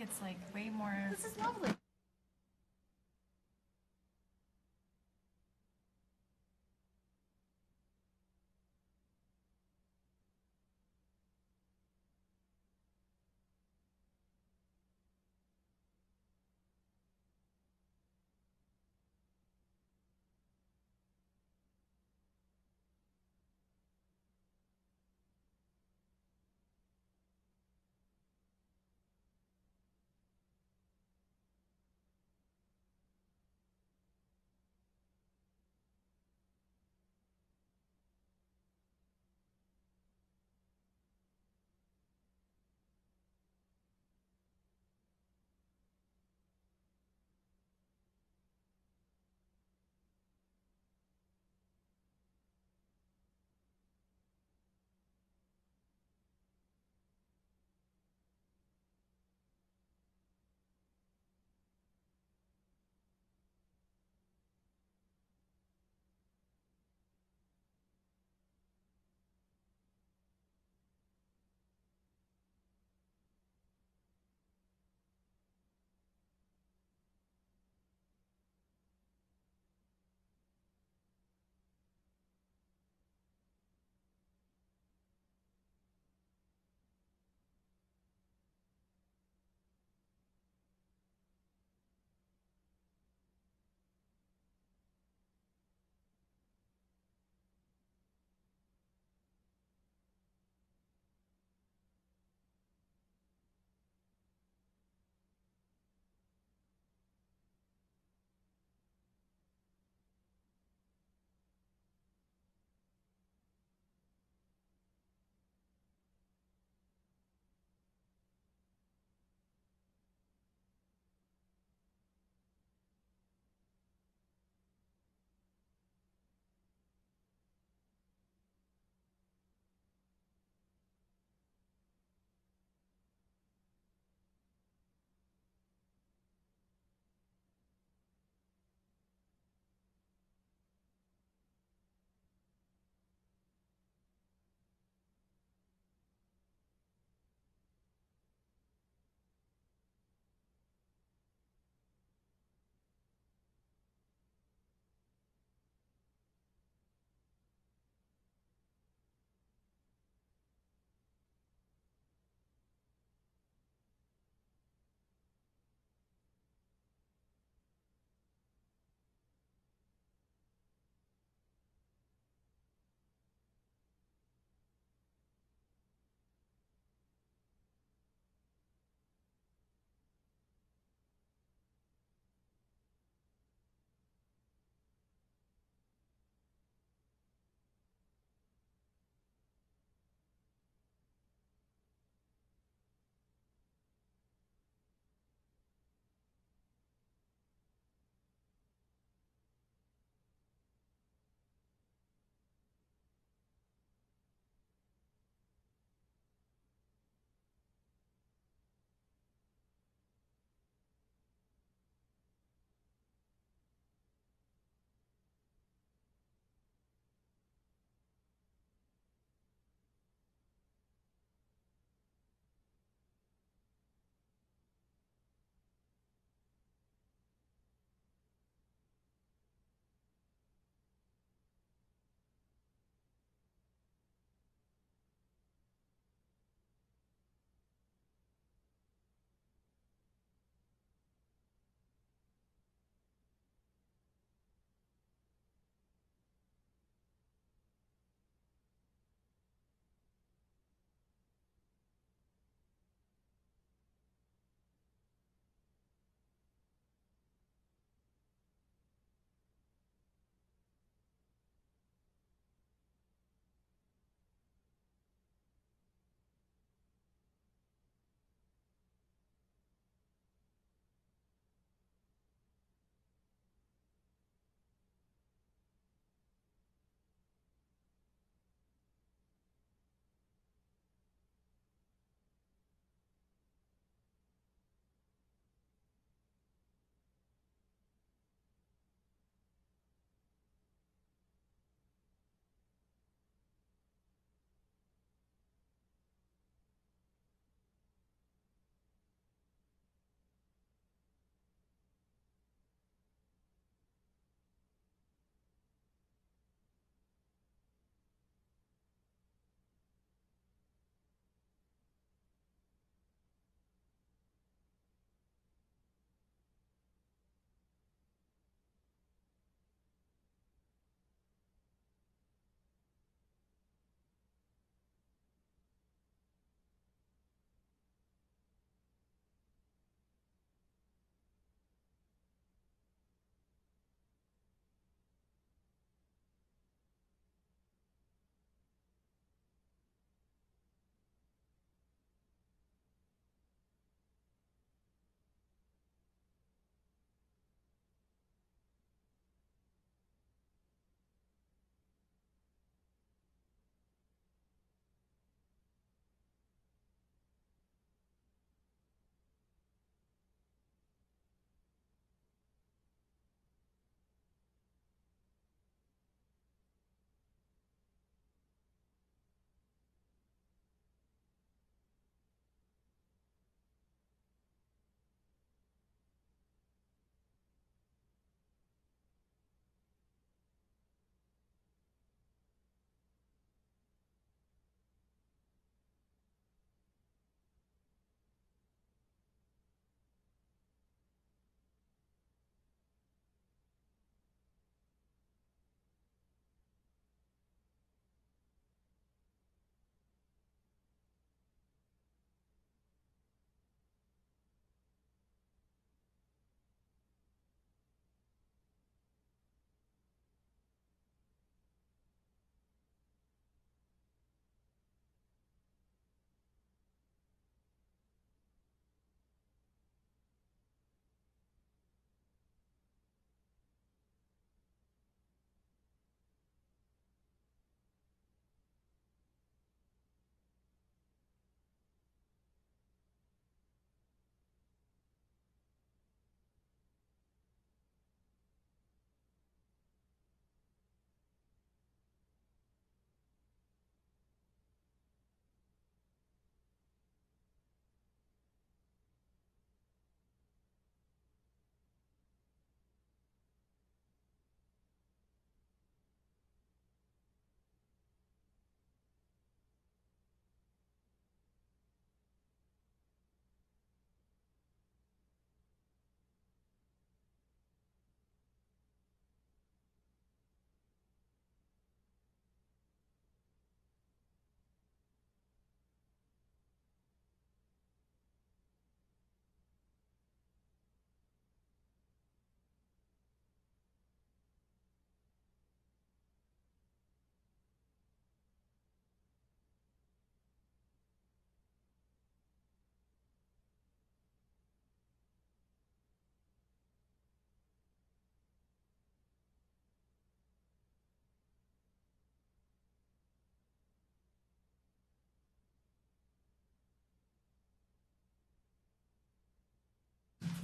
it's like way more. This is lovely.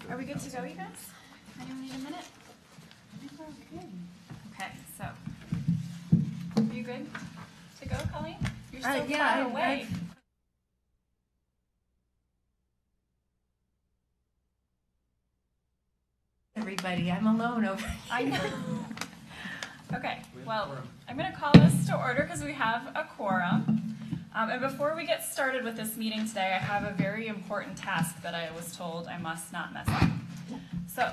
Are we good to go, you guys? Anyone need a minute? I think we're okay. Okay, so are you good to go, Colleen? You're so far away. Everybody, I'm alone over here. I know. Okay, well, I'm going to call this to order because we have a quorum. And before we get started with this meeting today, I have a very important task that I was told I must not mess up. So,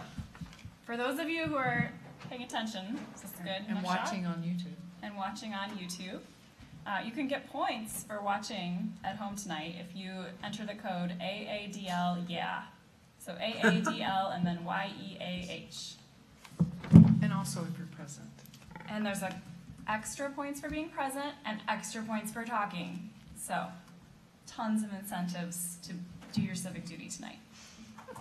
for those of you who are paying attention, this is good. And watching on YouTube. And watching on YouTube, you can get points for watching at home tonight if you enter the code AADL, yeah. So AADL and then YEAH. And also if you're present. And there's extra points for being present and extra points for talking. So, tons of incentives to do your civic duty tonight.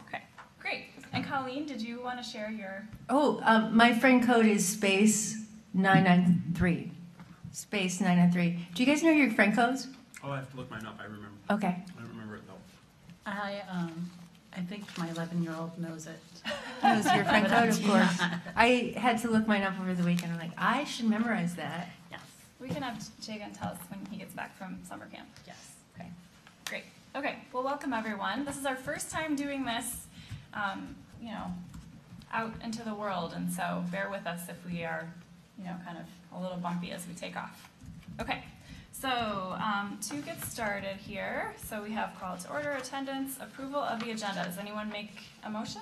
Okay, great. And Colleen, did you want to share your... Oh, my friend code is space 993. Space 993. Do you guys know your friend codes? Oh, I have to look mine up. I remember. Okay. I don't remember it though. I think my 11-year-old knows it. Knows your friend code, of course. I had to look mine up over the weekend. I'm like, I should memorize that. Yes. We can have Jagan tell us when he gets back from summer camp. Yes. Okay, great. Okay, well, welcome everyone. This is our first time doing this, you know, out into the world, and so bear with us if we are, you know, kind of a little bumpy as we take off. Okay, so to get started here, so we have call to order, attendance, approval of the agenda. Does anyone make a motion?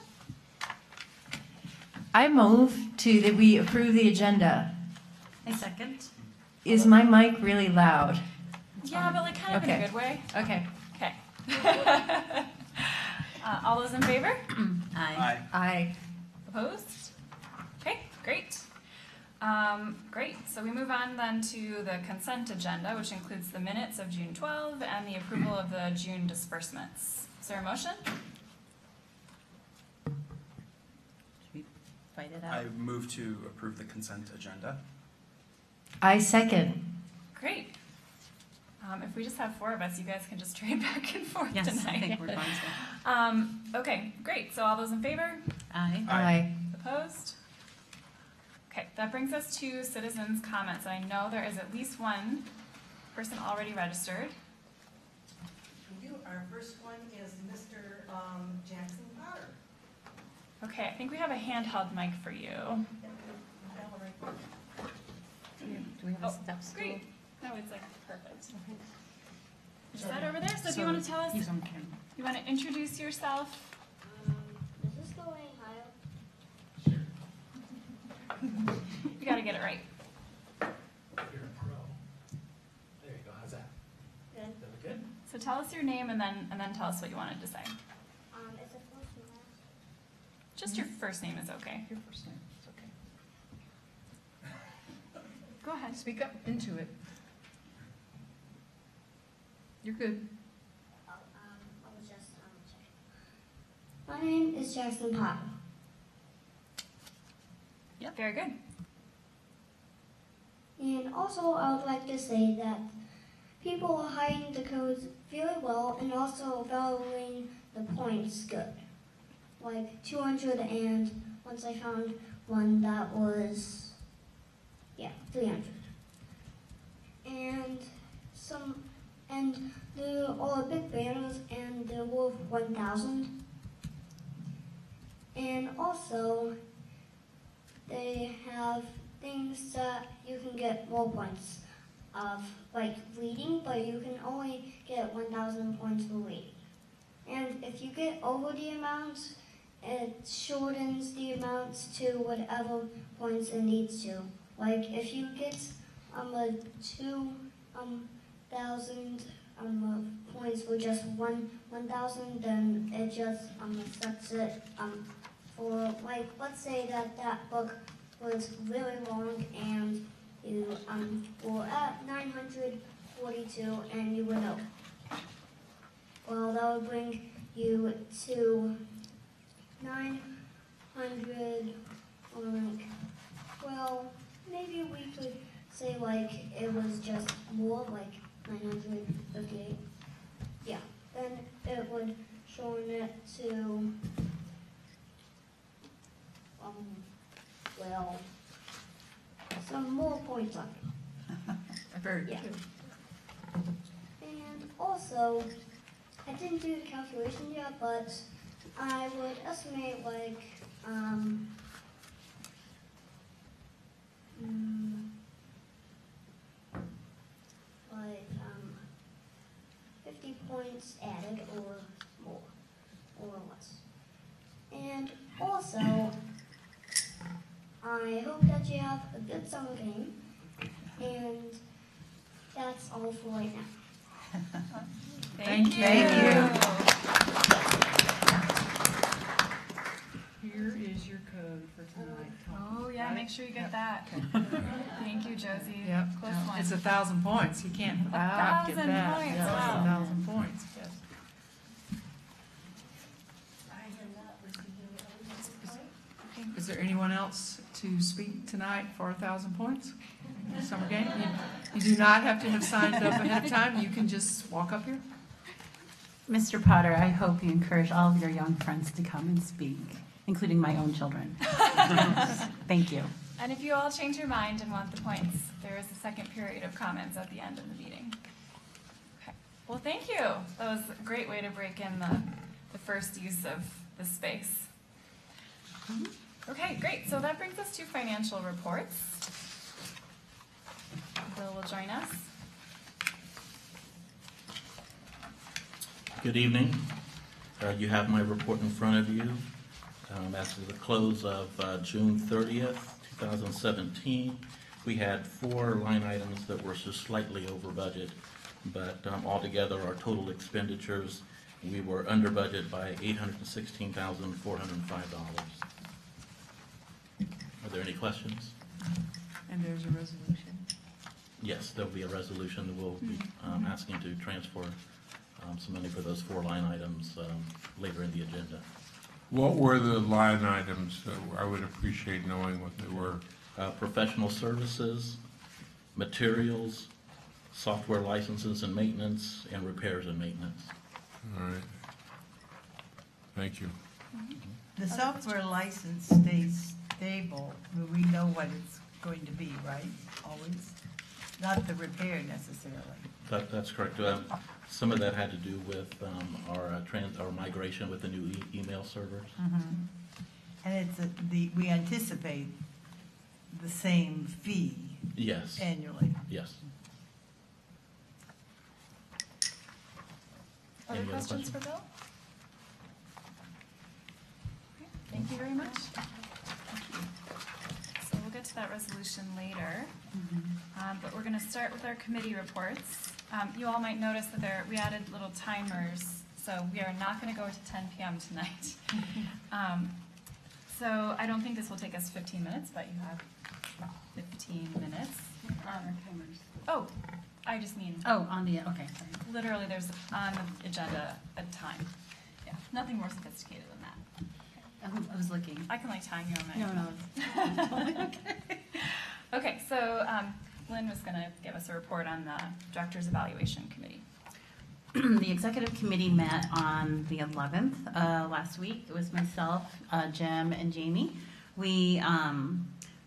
I move that we approve the agenda. A second. Is my mic really loud? Yeah, but like kind of in a good way. Okay. Okay. All those in favor? Aye. Aye. Opposed? Okay, great. Great, so we move on then to the consent agenda, which includes the minutes of June 12 and the approval of the June disbursements. Is there a motion? Should we fight it out? I move to approve the consent agenda. I second. Great. If we just have 4 of us, you guys can just trade back and forth Yes, tonight. I think we're fine. Okay, great. So all those in favor? Aye. Aye. Opposed? Okay, that brings us to citizens' comments. I know there is at least one person already registered. We do. Our first one is Mr. Jackson Potter. Okay, I think we have a handheld mic for you. Do we have a step stool? Great. No, it's like perfect. Is that over there? So if you want to tell us, He's on camera. you want to introduce yourself? Is this going higher? You got to get it right. You're a pro. There you go. How's that? Good. That look good? So tell us your name and then tell us what you wanted to say. It's a first and last. Just your first name is okay. Your first name, it's okay. Go ahead. Speak up into it. You're good. I was just checking. My name is Jackson Potter. Yep. Very good. And also, I would like to say that people are hiding the codes very well and also valuing the points good. Like 200, and once I found one that was, 300. And there are big banners, and they're worth 1,000. And also, they have things that you can get more points of, like reading, but you can only get 1,000 points for reading. And if you get over the amount, it shortens the amounts to whatever points it needs to. Like if you get 2,000 points for just 1,000, then it just sets it for, like, let's say that book was really long and you were at 942 and you went over. Well, that would bring you to 900, or like, well, maybe we could say like it was just more, like 958. Yeah, then it would shorten it to well, some more points on it. Very Yeah. good. And also, I didn't do the calculation yet, but I would estimate like, like 50 points added or more, or less. And also, I hope that you have a good summer game, and that's all for right now. Thank you. Here is your code for tonight, Tom. Oh, yeah, Got make it? sure you get Yep. that. Thank you, Josie. Yep, Close no, one. it's 1,000 points, you can't not get 1,000 that. points, Yeah, wow. 1,000 points, yes. I have not received any other. Is there anyone else to speak tonight for 1,000 points? Summer game? You do not have to have signed up ahead of time, you can just walk up here. Mr. Potter, I hope you encourage all of your young friends to come and speak, including my own children. Thank you. And if you all change your mind and want the points, there is a second period of comments at the end of the meeting. Okay. Well, thank you. That was a great way to break in the first use of the space. Okay, great. So that brings us to financial reports. Bill will join us. Good evening. You have my report in front of you. As of the close of June 30th, 2017, we had 4 line items that were just slightly over budget, but altogether our total expenditures, we were under budget by $816,405. Are there any questions? And there's a resolution. Yes, there'll be a resolution that we'll be asking to transfer some money for those 4 line items later in the agenda. What were the line items? I would appreciate knowing what they were. Professional services, materials, software licenses and maintenance, and repairs and maintenance. All right. Thank you. The software license stays stable, we know what it's going to be, right? Always? Not the repair necessarily. That's correct. Some of that had to do with our migration with the new email servers. And it's we anticipate the same fee Yes, annually. yes. Other Any other questions for Bill? Okay, thank you very much. So we'll get to that resolution later, but we're going to start with our committee reports. You all might notice that we added little timers, so we are not going to go to 10 p.m. tonight. So I don't think this will take us 15 minutes, but you have 15 minutes. Oh, I just mean, Oh, on the, okay, sorry. literally there's on the agenda a time. Yeah, nothing more sophisticated than that. I was looking. I can like time you on my. No. Okay, so Lynn was going to give us a report on the Director's Evaluation Committee. The executive committee met on the 11th last week. It was myself, Jim, and Jamie. We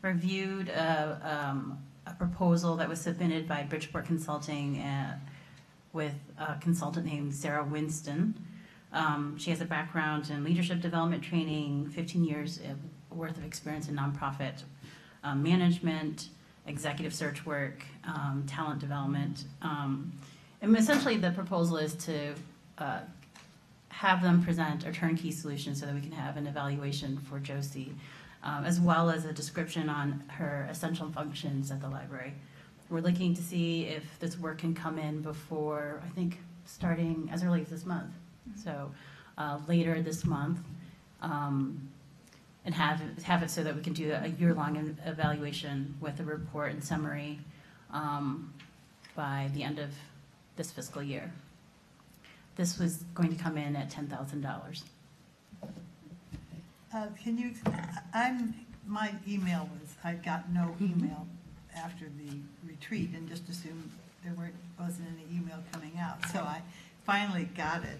reviewed a proposal that was submitted by Bridgeport Consulting with a consultant named Sarah Winston. She has a background in leadership development training, 15 years worth of experience in nonprofit management, executive search work, talent development. And essentially the proposal is to have them present a turnkey solution so that we can have an evaluation for Josie, as well as a description on her essential functions at the library. We're looking to see if this work can come in before, I think, starting as early as this month. So later this month, and have it so that we can do a year-long evaluation with a report and summary by the end of this fiscal year. This was going to come in at $10,000. Can you, my email was, I got no email after the retreat and just assumed there wasn't any email coming out. So I finally got it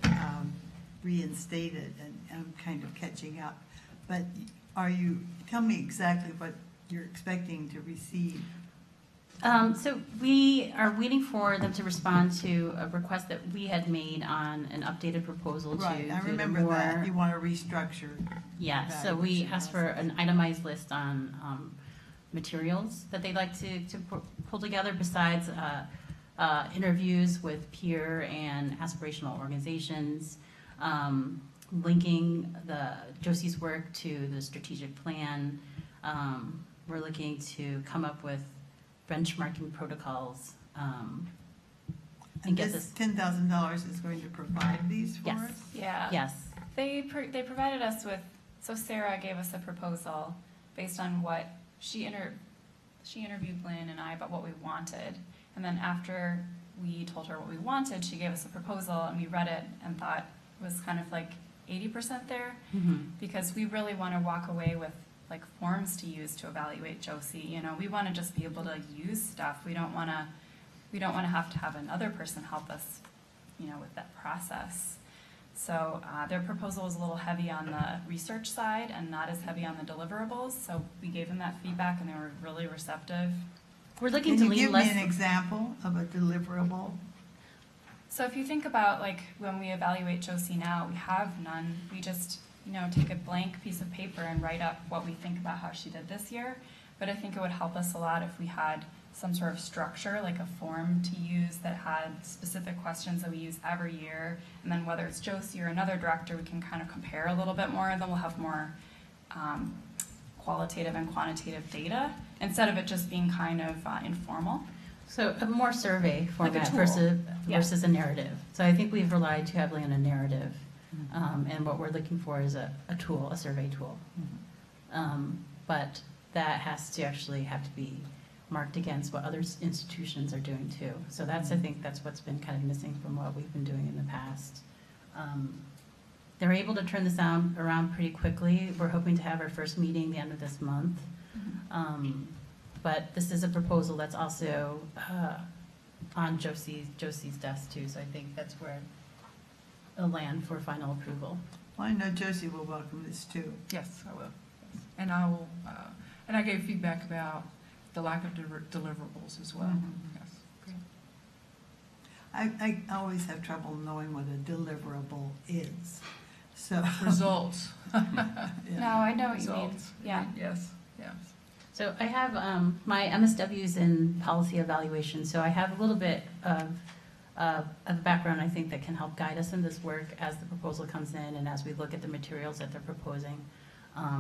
reinstated and I'm kind of catching up. But tell me exactly you're expecting to receive? So we are waiting for them to respond to a request that we had made on an updated proposal to Right, I do the remember more. that, you want to restructure. Yeah, so we asked for an itemized list on materials that they'd like to pull together besides interviews with peer and aspirational organizations, linking Josie's work to the strategic plan. We're looking to come up with benchmarking protocols and get this this. $10,000 is going to provide these for Yes. us? Yeah. Yes. They provided us with, so Sarah gave us a proposal based on what she interviewed Lynn and I about what we wanted. And then after we told her what we wanted, she gave us a proposal and we read it and thought it was kind of like 80% there, because we really want to walk away with like forms to use to evaluate Josie. You know, we want to just be able to use stuff. We don't want to have another person help us, you know, with that process. So their proposal was a little heavy on the research side and not as heavy on the deliverables. So we gave them that feedback and they were really receptive. We're looking Can to you lean give less. me an example of a deliverable? So if you think about like when we evaluate Josie now, we have none. We just, you know, take a blank piece of paper and write up what we think about how she did this year. But I think it would help us a lot if we had some sort of structure, like a form to use that had specific questions that we use every year. And then whether it's Josie or another director, we can kind of compare a little bit more, and then we'll have more qualitative and quantitative data instead of it just being kind of informal. So a more survey format tool. versus a narrative. So I think we've relied too heavily on a narrative. And what we're looking for is a tool, a survey tool. But that has to actually have to be marked against what other institutions are doing too. So that's, I think that's what's been kind of missing from what we've been doing in the past. They're able to turn this around pretty quickly. We're hoping to have our first meeting the end of this month. But this is a proposal that's also on Josie's desk too. So I think that's where it'll land for final approval. Well, I know Josie will welcome this too. Yes, I will. Yes. And I will, and I gave feedback about the lack of deliverables as well. Yes. Great. I always have trouble knowing what a deliverable is, so. Results. Yeah. No, I know what you mean. Results. Yeah. Yes, yes. So I have my MSWs in policy evaluation, so I have a little bit of background, I think, that can help guide us in this work as the proposal comes in and as we look at the materials that they're proposing.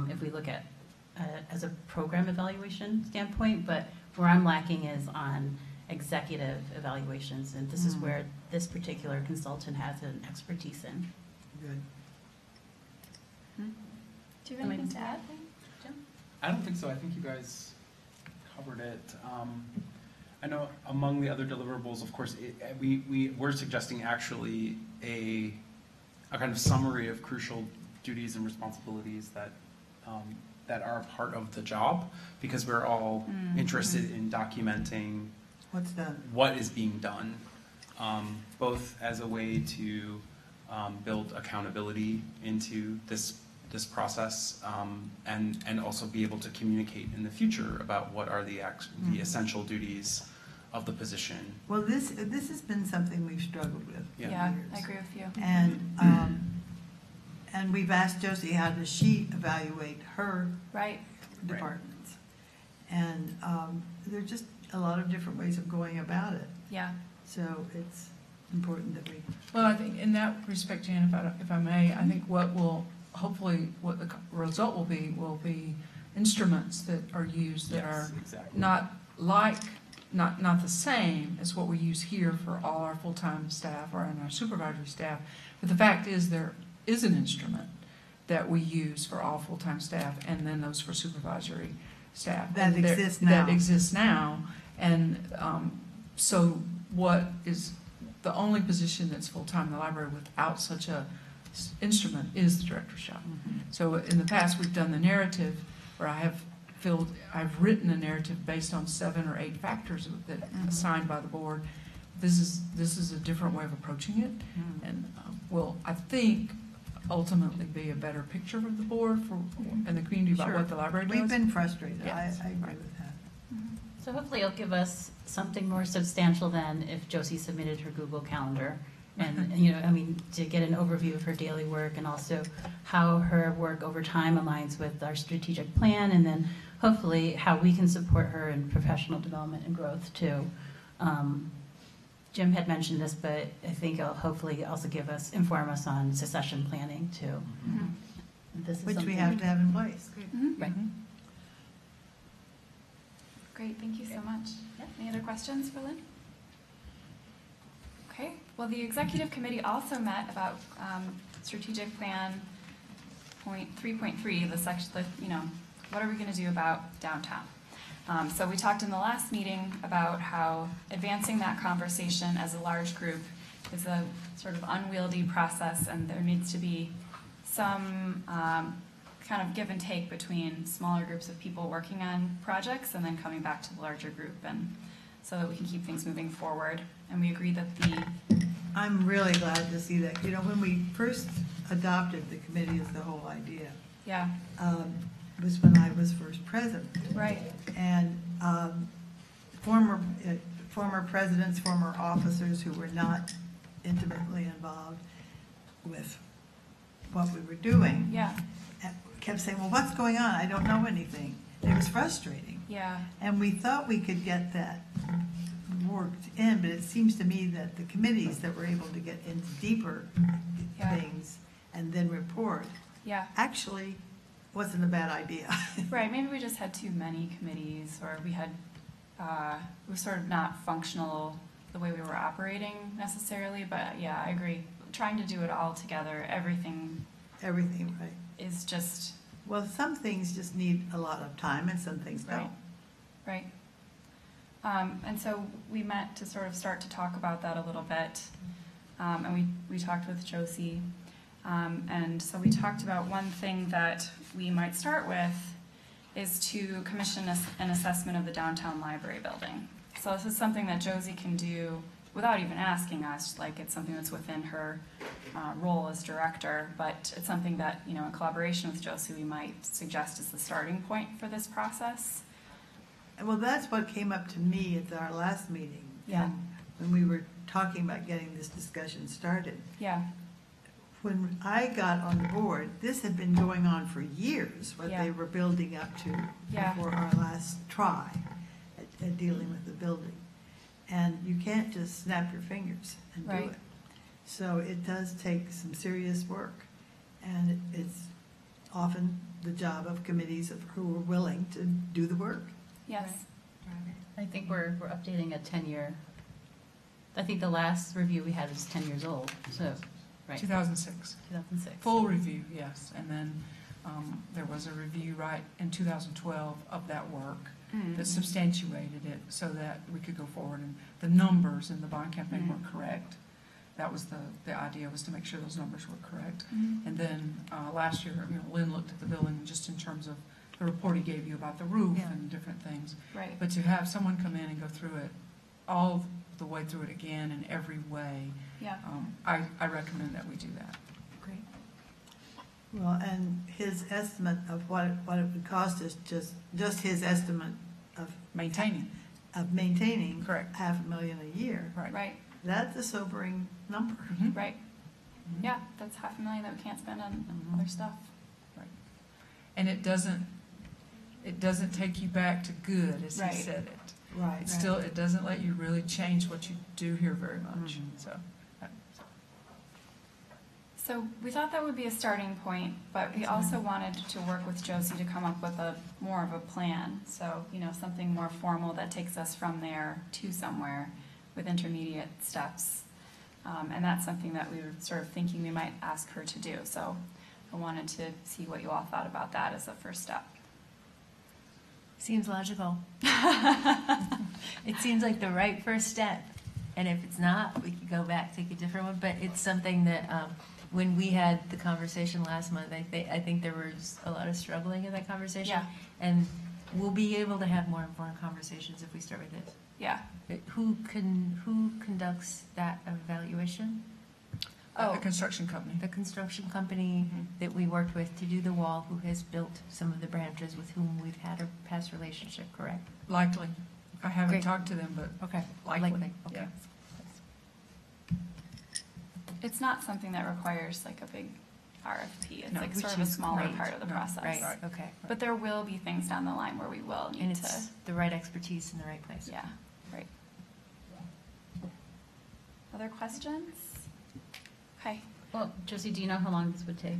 If we look at as a program evaluation standpoint, but where I'm lacking is on executive evaluations, and this is where this particular consultant has an expertise in. Good. Do you have anything to add? I don't think so. I think you guys covered it. I know among the other deliverables, of course, we're suggesting actually a kind of summary of crucial duties and responsibilities that that are a part of the job, because we're all interested in documenting What's done? what is being done, both as a way to build accountability into this process, and also be able to communicate in the future about what are the essential duties of the position. Well, this has been something we've struggled with for Yeah, years. I agree with you. And we've asked Josie, how does she evaluate her Right. departments? And there are just a lot of different ways of going about it. Yeah. So it's important that we. Well, I think in that respect, Jan, if I may, I think what the result will be instruments that are used that are exactly. not the same as what we use here for all our full-time staff or in our supervisory staff. But the fact is there is an instrument that we use for all full-time staff and then those for supervisory staff. That And exists now. That exists now. And so what is the only position that's full-time in the library without such a instrument is the director's shop. So in the past, we've done the narrative where I've written a narrative based on 7 or 8 factors that assigned by the board. This is a different way of approaching it, and I think ultimately be a better picture of the board for, and the community about Sure. what the library does. We've been frustrated. Yes. I agree Right. with that. So hopefully it'll give us something more substantial than if Josie submitted her Google Calendar. And, I mean, to get an overview of her daily work and also how her work over time aligns with our strategic plan, and then hopefully how we can support her in professional development and growth too. Jim had mentioned this, but I think it'll hopefully also inform us on succession planning too. Mhm. This is Which we something- have to have in place. Mhm. Right. Great, thank you so much. Yep. Any other questions for Lynn? Okay, well, the executive committee also met about strategic plan point 3.3, the section, what are we going to do about downtown? So we talked in the last meeting about how advancing that conversation as a large group is a sort of unwieldy process, and there needs to be some kind of give and take between smaller groups of people working on projects and then coming back to the larger group, and so that we can keep things moving forward. And we agree that I'm really glad to see that. When we first adopted the committee as the whole idea, yeah, was when I was first president. right, And former presidents, former officers who were not intimately involved with what we were doing yeah, kept saying, well, what's going on? I don't know anything. It was frustrating. yeah, And we thought we could get that worked in, but it seems to me that the committees that were able to get into deeper Yeah. things and then report yeah. actually wasn't a bad idea. Right, maybe we just had too many committees, or we had, it was sort of not functional the way we were operating necessarily, but yeah, I agree. Trying to do it all together, everything Everything, right. is just, Well, some things just need a lot of time and some things right, don't. right. And so we met to sort of start to talk about that a little bit, and we talked with Josie. And so we talked about one thing that we might start with is to commission an assessment of the downtown library building. So this is something that Josie can do without even asking us, like it's something that's within her role as director, but it's something that, in collaboration with Josie, we might suggest as the starting point for this process. Well, that's what came up to me at our last meeting. Yeah. When we were talking about getting this discussion started. Yeah, When I got on the board, this had been going on for years, what Yeah. they were building up to Yeah. before our last try at dealing with the building. And you can't just snap your fingers and do Right. it. So it does take some serious work. And it's often the job of committees who are willing to do the work. yes, I think we're updating a 10-year, I think the last review we had was 10 years old, so, right, 2006. 2006. Full review, yes. And then there was a review right in 2012 of that work Mm. that substantiated it so that we could go forward. And the numbers in the bond campaign Mm. were correct. That was the idea, was to make sure those numbers were correct. Mhm. And then last year, Lynn looked at the building just in terms of the report he gave you about the roof Yeah. and different things. right, But to have someone come in and go through it, all the way through it again in every way, yeah, I recommend that we do that. great, Well, and his estimate of what it would cost us, just his estimate Maintaining, of maintaining. Correct. $500,000 a year. right. right, That's a sobering number. Mhm. right. Yeah, that's $500,000 that we can't spend on Mhm. other stuff. And it doesn't take you back to good, as he Right. said it. Right. It's still, it doesn't let you really change what you do here very much, Mhm. so. So we thought that would be a starting point, but we also wanted to work with Josie to come up with more of a plan. So, something more formal that takes us from there to somewhere with intermediate steps. And that's something that we were sort of thinking we might ask her to do. So I wanted to see what you all thought about that as a first step. Seems logical. It seems like the right first step. And if it's not, we could go back, take a different one. But it's something that, when we had the conversation last month, I think there was a lot of struggling in that conversation. Yeah. And we'll be able to have more informed conversations if we start with this. Yeah. Who conducts that evaluation? A construction company. The construction company that we worked with to do the wall, who has built some of the branches with whom we've had a past relationship, correct? Likely. I haven't Great. talked to them, but Okay. likely, Okay. yeah. It's not something that requires like a big RFP. It's No, like Which sort of a is smaller great. part of the No, process. Right, okay. But there will be things down the line where we will And need it's to, the right expertise in the right place. yeah, right. Other questions? Okay, Well, Josie, do you know how long this would take?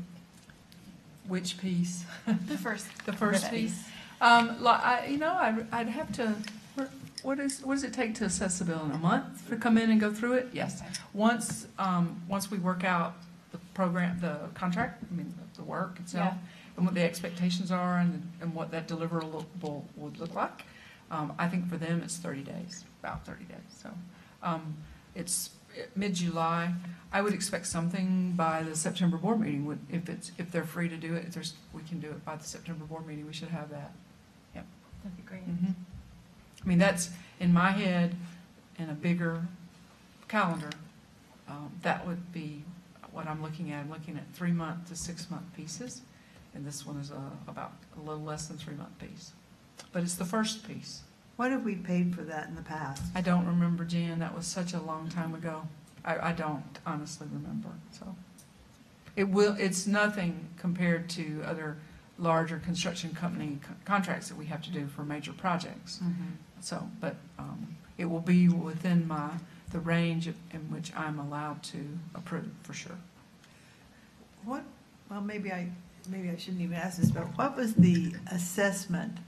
Which piece? the first. The first bit. piece? I'd have to, what does it take to assess the building? A month to come in and go through it? Yes. Once we work out the program, the contract, the work itself, and what the expectations are and what that deliverable would look like, I think for them it's 30 days, about 30 days. So it's mid-July. I would expect something by the September board meeting. If they're free to do it, we can do it by the September board meeting. We should have that. That'd be great. That's in my head in a bigger calendar. That would be what I'm looking at. I'm looking at 3-month to 6-month pieces, and this one is about a little less than 3-month piece. But it's the first piece. What have we paid for that in the past? I don't remember, Jan. That was such a long time ago. I don't honestly remember. So it's nothing compared to other larger construction company contracts that we have to do for major projects. So, but it will be within the range in which I'm allowed to approve, for sure. Well, maybe I shouldn't even ask this, but what was the assessment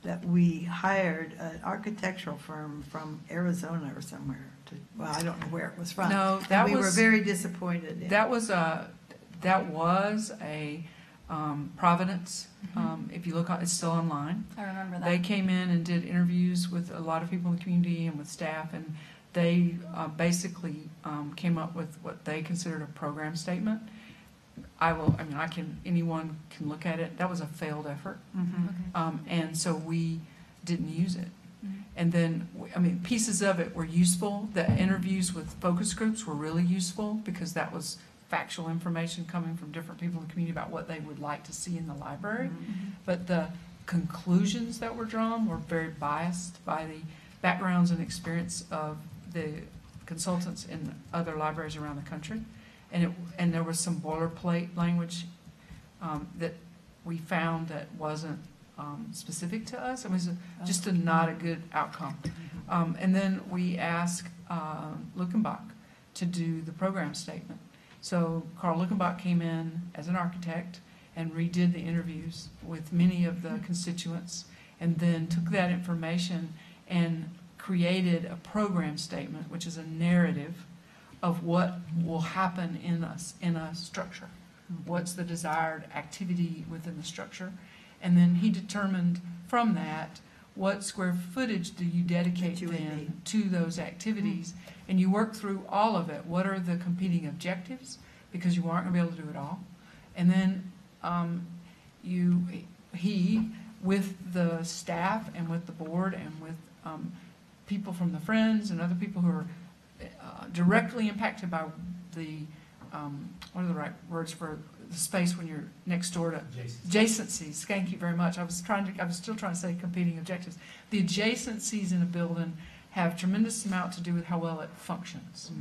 that we hired an architectural firm from Arizona or somewhere to, well, I don't know where it was from. No, And that we were was- very disappointed in. That was a Providence. If you look, it's still online. I remember that. They came in and did interviews with a lot of people in the community and with staff, and they basically came up with what they considered a program statement. Anyone can look at it. That was a failed effort. And so we didn't use it. And then, pieces of it were useful. The interviews with focus groups were really useful because that was factual information coming from different people in the community about what they would like to see in the library. But the conclusions that were drawn were very biased by the backgrounds and experience of the consultants in other libraries around the country. And there was some boilerplate language that we found that wasn't specific to us. It was just not a good outcome. And then we asked Luckenbach to do the program statement. So Carl Luckenbach came in as an architect and redid the interviews with many of the constituents, and then took that information and created a program statement, which is a narrative of what will happen in a structure. What's the desired activity within the structure? And then he determined from that, what square footage do you dedicate then to those activities? And you work through all of it. What are the competing objectives? Because you aren't going to be able to do it all. And then he, with the staff and with the board and with people from the Friends and other people who are directly impacted by the, what are the right words for the space when you're next door to adjacencies. Thank you very much. I was still trying to say competing objectives. The adjacencies in a building have tremendous amount to do with how well it functions.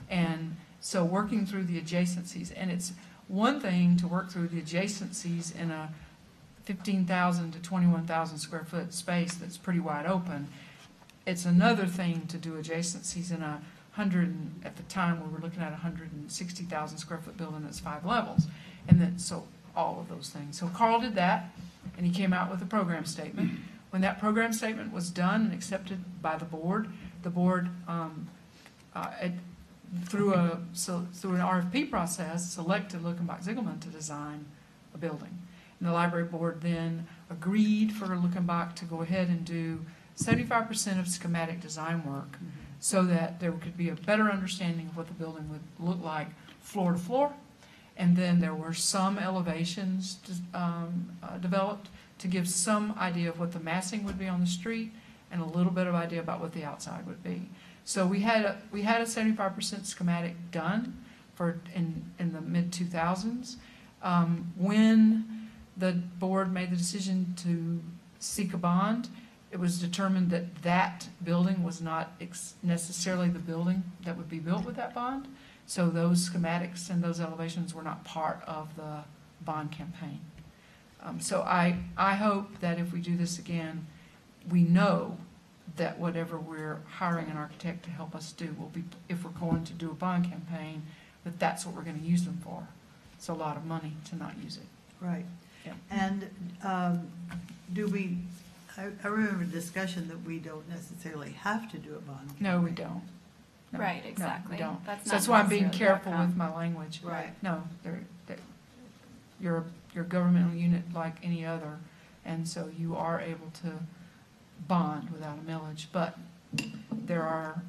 And so working through the adjacencies, and it's one thing to work through the adjacencies in a 15,000 to 21,000 square foot space that's pretty wide open. It's another thing to do adjacencies in a at the time we were looking at 160,000 square foot building that's 5 levels. And then, so all of those things. So Carl did that, and he came out with a program statement. When that program statement was done and accepted by the board through an RFP process, selected Luckenbach Ziegelman to design a building. And the library board then agreed for Luckenbach to go ahead and do 75% of schematic design work, so that there could be a better understanding of what the building would look like floor to floor. And then there were some elevations developed to give some idea of what the massing would be on the street and a little bit of idea about what the outside would be. So we had a 75% schematic done in the mid-2000s. When the board made the decision to seek a bond, it was determined that that building was not necessarily the building that would be built with that bond. So those schematics and those elevations were not part of the bond campaign. So I hope that if we do this again, we know that whatever we're hiring an architect to help us do will be, if we're going to do a bond campaign, that that's what we're going to use them for. It's a lot of money to not use it. Right. Yeah. And do we, I remember a discussion that we don't necessarily have to do a bond. No, we don't. No, Right, no, exactly. we don't. That's So that's not why I'm being necessarily careful outcome. with my language. Right. No, you're a governmental unit like any other, and so you are able to bond without a millage, but there are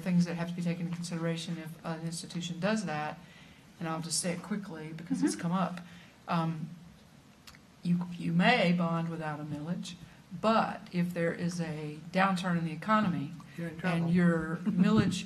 things that have to be taken into consideration if an institution does that, and I'll just say it quickly because it's come up. You may bond without a millage, but if there is a downturn in the economy You're in trouble. and your millage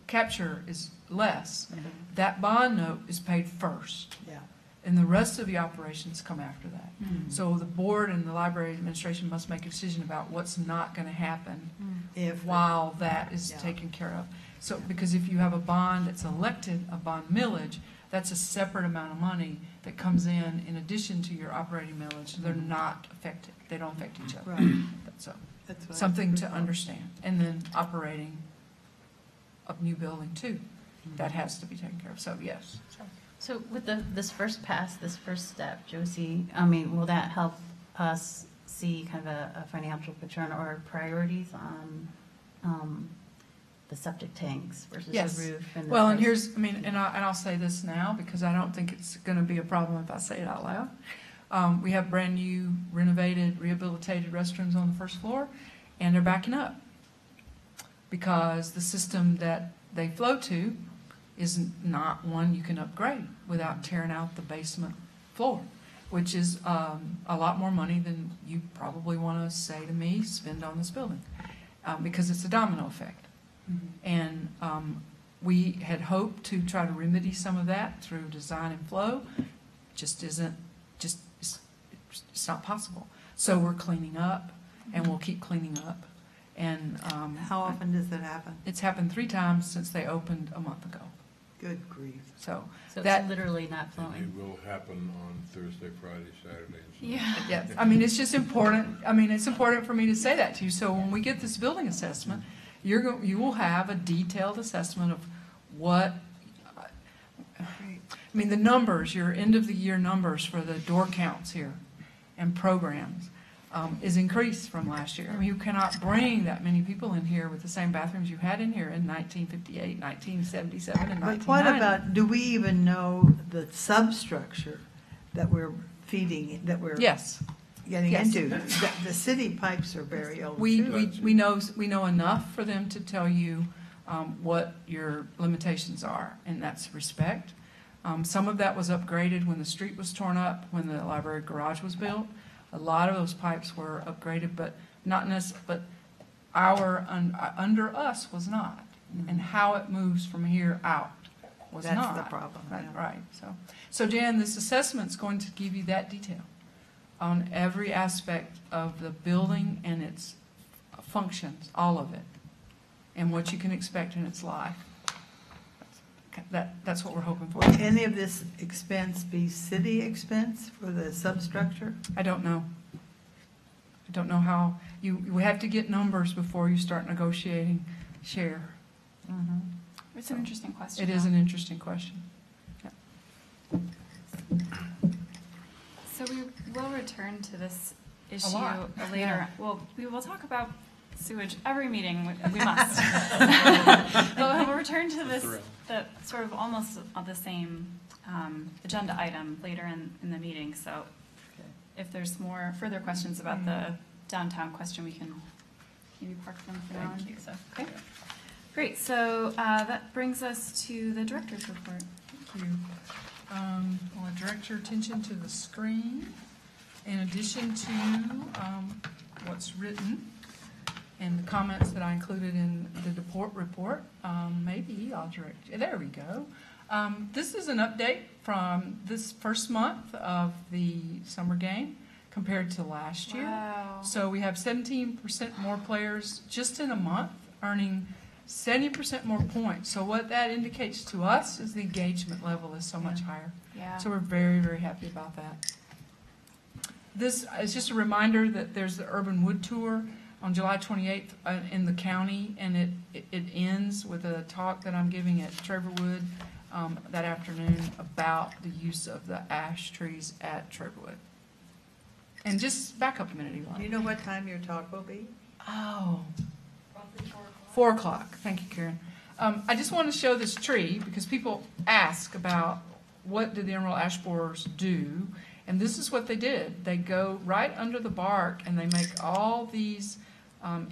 capture is less, that bond note is paid first, Yeah. and the rest of the operations come after that. Mm-hmm. So the board and the library administration must make a decision about what's not going to happen If, while that is Yeah. taken care of. So, because if you have a bond that's elected, a bond millage, that's a separate amount of money that comes in addition to your operating millage. They're not affected, they don't affect each other. right, So, that's what I something to recall. understand. And then operating a new building too, that has to be taken care of, so yes. So with this first pass, this first step, Josie, I mean, will that help us see kind of a financial picture or priorities on the septic tanks versus Yes. the roof? And the Well, and price? here's, I mean, and I'll say this now because I don't think it's going to be a problem if I say it out loud. We have brand new renovated, rehabilitated restrooms on the first floor, and they're backing up because the system that they flow to is not one you can upgrade without tearing out the basement floor, which is a lot more money than you probably want to say to me, spend on this building, because it's a domino effect. And we had hoped to try to remedy some of that through design and flow. Just isn't, it's not possible. So we're cleaning up, and we'll keep cleaning up. And How often does that happen? it's happened 3 times since they opened a month ago. Good grief. So, So that- it's literally not And flowing. it will happen on Thursday, Friday, Saturday, and Sunday. Yeah. yes, I mean, it's just important, I mean, it's important for me to say that to you. So when we get this building assessment, you will have a detailed assessment of what, I mean, the numbers, your end of the year numbers for the door counts here and programs is increased from last year. I mean, you cannot bring that many people in here with the same bathrooms you had in here in 1958, 1977, and 1990. But what about, do we even know the substructure that we're feeding, that we're Yes. getting Yes. into? The city pipes are very old We too. know enough for them to tell you what your limitations are, and that's respect. Some of that was upgraded when the street was torn up, when the library garage was built. A lot of those pipes were upgraded, but not but under us was not, and how it moves from here out was That's not. the problem, Right, yeah. right. So Jan, this assessment's going to give you that detail on every aspect of the building and its functions, all of it, and what you can expect in its life. That's what we're hoping for. Will any of this expense be city expense for the substructure? I don't know. I don't know how, you have to get numbers before you start negotiating share. It's an interesting question. It is though. an interesting question. So we will return to this issue lot. later. Yeah. Well, we will talk about sewage every meeting. We must. But we'll return to this, Thrill. the sort of almost the same agenda item later in the meeting. So if there's further questions about the downtown question, we can maybe park them for now. Thank you. So, okay. Great. So that brings us to the director's report. Thank you. I want to direct your attention to the screen. In addition to what's written and the comments that I included in the report. Maybe I'll direct you. There we go. This is an update from this first month of the summer game compared to last year. Wow. So we have 17% more players just in a month, earning 70% more points. So what that indicates to us is the engagement level is so much higher. Yeah. So we're very, very happy about that. This is just a reminder that there's the Urban Wood Tour on July 28th in the county, and it ends with a talk that I'm giving at Traverwood that afternoon about the use of the ash trees at Traverwood. And just back up a minute, Elon. Do you know what time your talk will be? Oh. 4 o'clock. Thank you, Karen. I just want to show this tree because people ask about what did the emerald ash borers do, and this is what they did. They go right under the bark and they make all these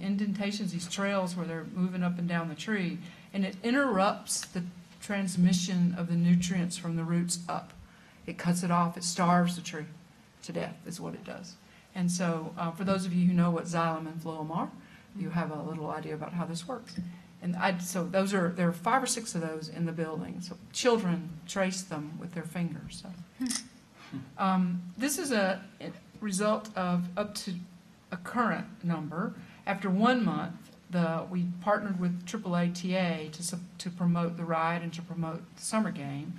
indentations, these trails where they're moving up and down the tree, and it interrupts the transmission of the nutrients from the roots up. It cuts it off. It starves the tree to death is what it does. And so for those of you who know what xylem and phloem are, you have a little idea about how this works. And so there are 5 or 6 of those in the building. So children trace them with their fingers. So. This is a result of up to a current number. After 1 month, we partnered with AAATA to promote the ride and to promote the summer game.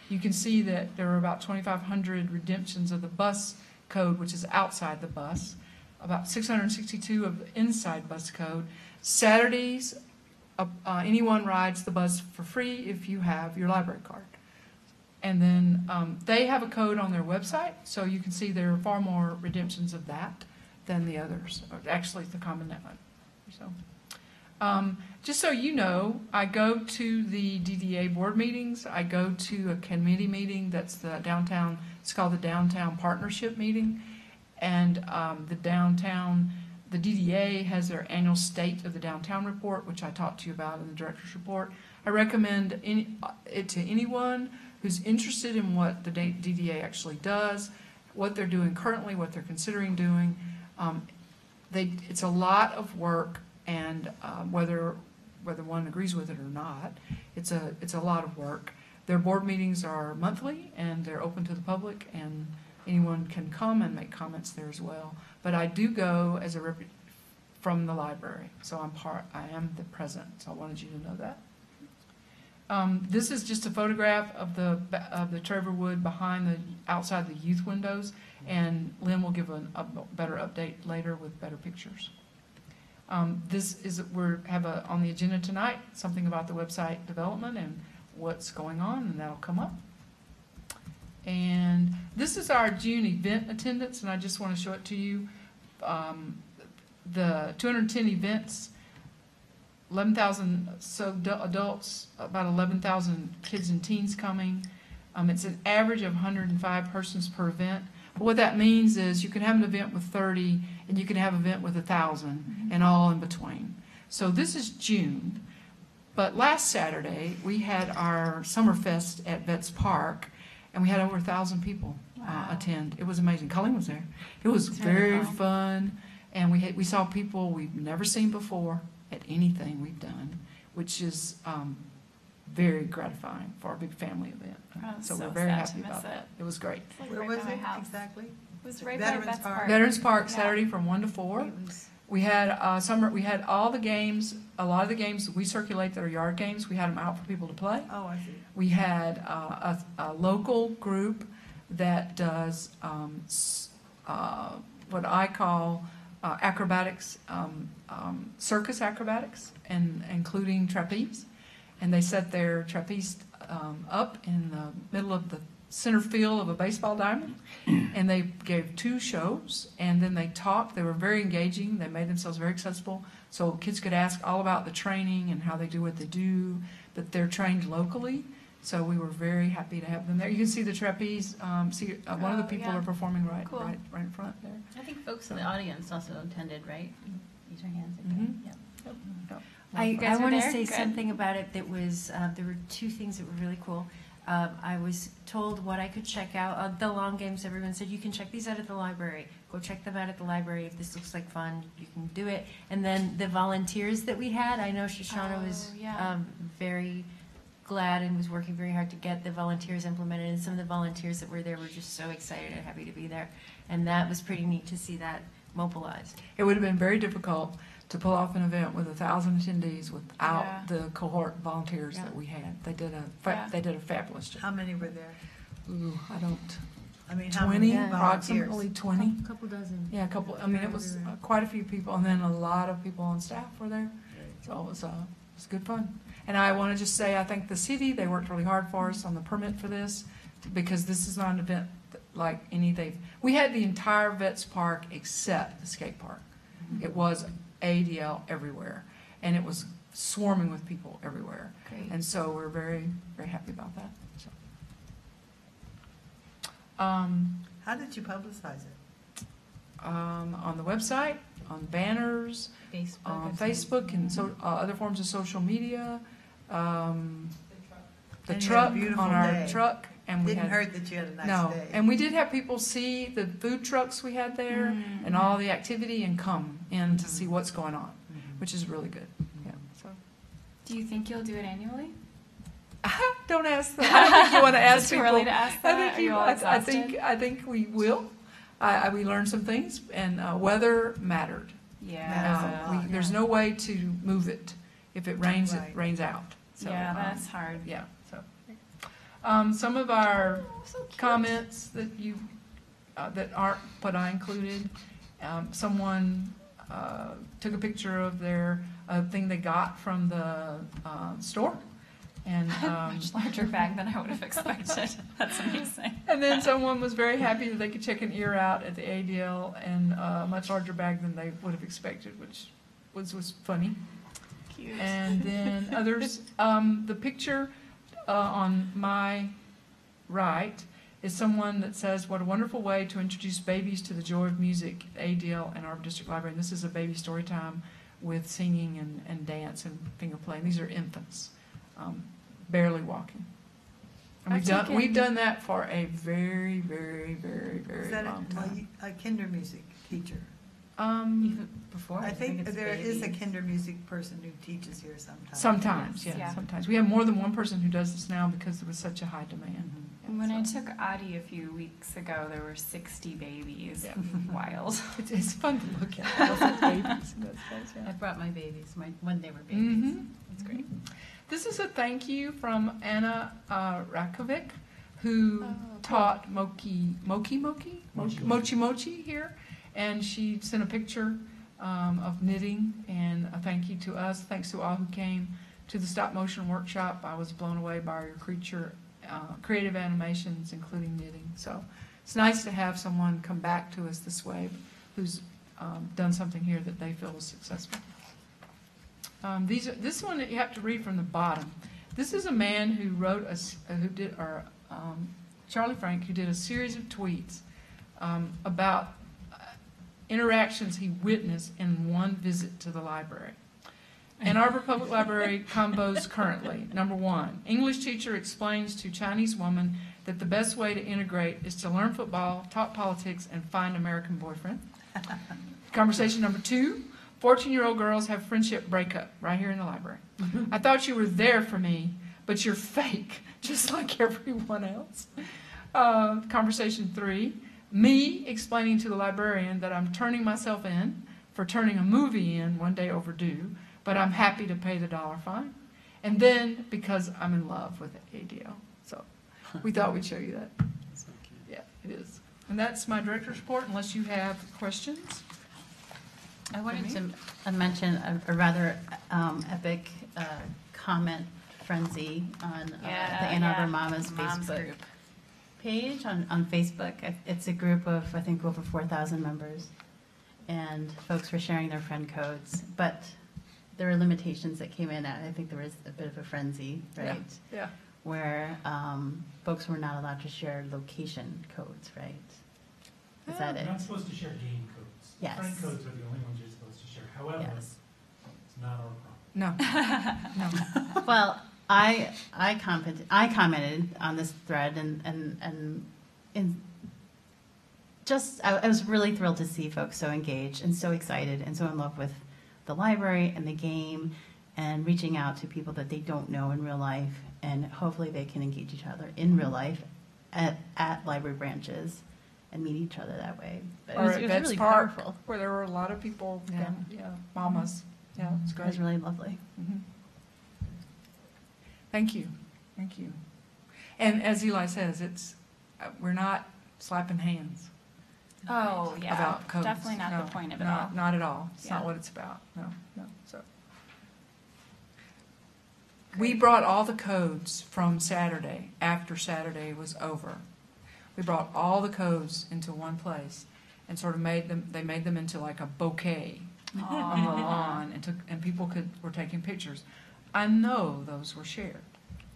You can see that there were about 2,500 redemptions of the bus code, which is outside the bus, about 662 of the inside bus code. Saturdays, anyone rides the bus for free if you have your library card. And then they have a code on their website, so you can see there are far more redemptions of that than the others. Actually, it's the common net one. So, just so you know, I go to the DDA board meetings. I go to a committee meeting that's the downtown, it's called the Downtown Partnership Meeting. And the DDA has their annual State of the Downtown report, which I talked to you about in the director's report. I recommend it to anyone who's interested in what the DDA actually does, what they're doing currently, what they're considering doing. It's a lot of work, and whether one agrees with it or not, it's a lot of work. Their board meetings are monthly, and they're open to the public, and anyone can come and make comments there as well. But I do go as from the library, so I am the president. So I wanted you to know that. This is just a photograph of the Traverwood outside the youth windows, and Lynn will give a better update later with better pictures. This is on the agenda tonight something about the website development and what's going on, and that'll come up. And this is our June event attendance, and I just want to show it to you. The 210 events, 11,000 adults, about 11,000 kids and teens coming. It's an average of 105 persons per event. But what that means is you can have an event with 30, and you can have an event with 1,000, and all in between. So this is June. But last Saturday, we had our Summerfest at Betts Park, and we had over 1,000 people attend. It was amazing. Colleen was there. It was very fun, and we saw people we've never seen before at anything we've done, which is very gratifying for our big family event. So we're very happy about that. It was great. It's like Where right was by my it house. exactly? It was right by Veterans Betts Park. Park. Veterans Park, Yeah. Saturday from 1 to 4. We had we had all the games, a lot of the games that we circulate that are yard games, we had them out for people to play. Oh, I see. We had a local group that does what I call acrobatics, circus acrobatics, and including trapeze. And they set their trapeze up in the middle of the center field of a baseball diamond, and they gave 2 shows, and then they talked. They were very engaging. They made themselves very accessible, so kids could ask all about the training and how they do what they do, but they're trained locally, so we were very happy to have them there. You can see the trapeze. One of the people are performing right in front there. I think folks in the audience also attended, right? Use your hands. Mhm. Yep. You I guys were want to there? say Good. something about it that was, there were 2 things that were really cool. I was told what I could check out. The long games, everyone said, you can check these out at the library. Go check them out at the library. If this looks like fun, you can do it. And then the volunteers that we had, I know Shoshana was very glad and was working very hard to get the volunteers implemented. And some of the volunteers that were there were just so excited and happy to be there. And that was pretty neat to see that mobilized. It would have been very difficult to pull off an event with 1,000 attendees without the cohort volunteers that we had. They did a fabulous job. How many were there? Ooh, I don't. I mean, how many 20, volunteers? approximately 20. A couple dozen. Yeah, a couple. I mean, it was quite a few people, and then a lot of people on staff were there. So it was good fun. And I want to just say I thank the city. They worked really hard for us on the permit for this, because this is not an event like anything. We had the entire Vets Park except the skate park. It was AADL everywhere, and it was swarming with people everywhere. Great. And so we're very, very happy about that. So. How did you publicize it? On the website, on banners, Facebook. on I've seen. Facebook, and so other forms of social media. The And you had a truck, beautiful on our day. truck, and we Didn't had hurt that you had a nice no, day. and we did have people see the food trucks we had there and all the activity and come in to see what's going on, which is really good. Yeah. So Do you think you'll do it annually? don't ask that. I don't think you want to ask Is it too people. early to ask that? I think Are you all exhausted? I think we will. We learned some things, and weather mattered. Yeah. There's no way to move it. If it rains, Right. it rains out. So, Yeah, that's hard. Yeah. So, some of our comments that that aren't what I included. Someone took a picture of their thing they got from the store, and Much larger bag than I would have expected. That's amazing. and then someone was very happy that they could check an ear out at the AADL, and a much larger bag than they would have expected, which was funny. Cute. And then others, the picture on my right is someone that says, what a wonderful way to introduce babies to the joy of music at ADL and our district library. And this is a baby story time with singing and dance and finger playing. These are infants, barely walking. And we've done that for a very, very, very, very Is that long time. a kinder music teacher? Even before. I think it's there is a babies. kinder music person who teaches here sometimes. Sometimes, Yes, yeah. sometimes. We have more than one person who does this now because there was such a high demand. And when I took Audie a few weeks ago, there were 60 babies. Yeah. Wild. It's fun to look at. Those are babies and those guys, yeah. I brought my babies when they were babies. Mhm. It's great. This is a thank you from Anna Rakovic, who taught mochi here, and she sent a picture of knitting and a thank you to us. Thanks to all who came to the stop motion workshop. I was blown away by your creative animations, including knitting. So it's nice to have someone come back to us this way who's done something here that they feel is successful. This one you have to read from the bottom. This is a man who wrote Charlie Frank, who did a series of tweets about interactions he witnessed in one visit to the library. Ann Arbor Public Library combos currently. Number 1, English teacher explains to Chinese woman that the best way to integrate is to learn football, talk politics, and find American boyfriend. Conversation number 2, 14-year-old girls have friendship breakup right here in the library. I thought you were there for me, but you're fake, just like everyone else. Conversation 3, me explaining to the librarian that I'm turning myself in for turning a movie in one day overdue, but I'm happy to pay the $1 fine. And then because I'm in love with ADL. So we thought we'd show you that. So cute. Yeah, it is. And that's my director's report, unless you have questions. I wanted to mention a rather epic comment frenzy on the Ann Arbor Mamas Moms Facebook group. page on Facebook. It's a group of, I think, over 4,000 members, and folks were sharing their friend codes. But there were limitations that came in. I think there was a bit of a frenzy, right? Yeah. Where folks were not allowed to share location codes, right? Is that You're it? not supposed to share game codes. Yes. Friend codes are the only ones you're supposed to share. However, Yes. it's not our problem. No. No. Well, I commented on this thread and just I was really thrilled to see folks so engaged and so excited and so in love with the library and the game and reaching out to people that they don't know in real life, and hopefully they can engage each other in real life at library branches and meet each other that way. But Or it at was Betts really Park, powerful. where there were a lot of people, Yeah. mamas. Yeah, it's It great. was really lovely. Mhm. Thank you, thank you. And as Eli says, we're not slapping hands Oh, yeah. about codes. Definitely not No, the point of it not- all. Not at all. It's not Yeah. what it's about. No, so. We brought all the codes from Saturday, after Saturday was over. We brought all the codes into one place and sort of they made them into like a bouquet on the lawn and people were taking pictures. I know those were shared.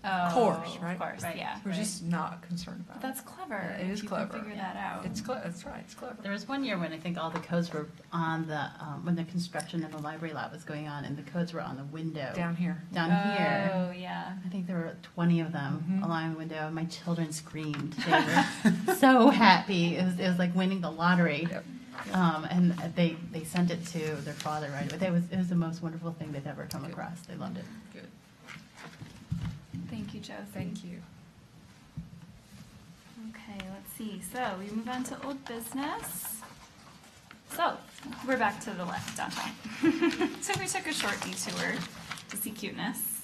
Of course, right? Of course, Right. yeah. We're just not concerned But about it. that's clever. Yeah, it is if you clever. Can figure that out. That's right, it's clever. There was one year when I think all the codes were on the when the construction in the library lot was going on, and the codes were on the window Down here. down here. Oh, yeah. I think there were 20 of them Mhm. along the window, and my children screamed. They were so happy. It was like winning the lottery. Yep. And they sent it to their father right away. It was the most wonderful thing they'd ever come Good. across. They loved it. Good. Thank you, Josie. Thank you. Okay, let's see. So we move on to old business. So we're back to the left downtown. So we took a short detour to see cuteness.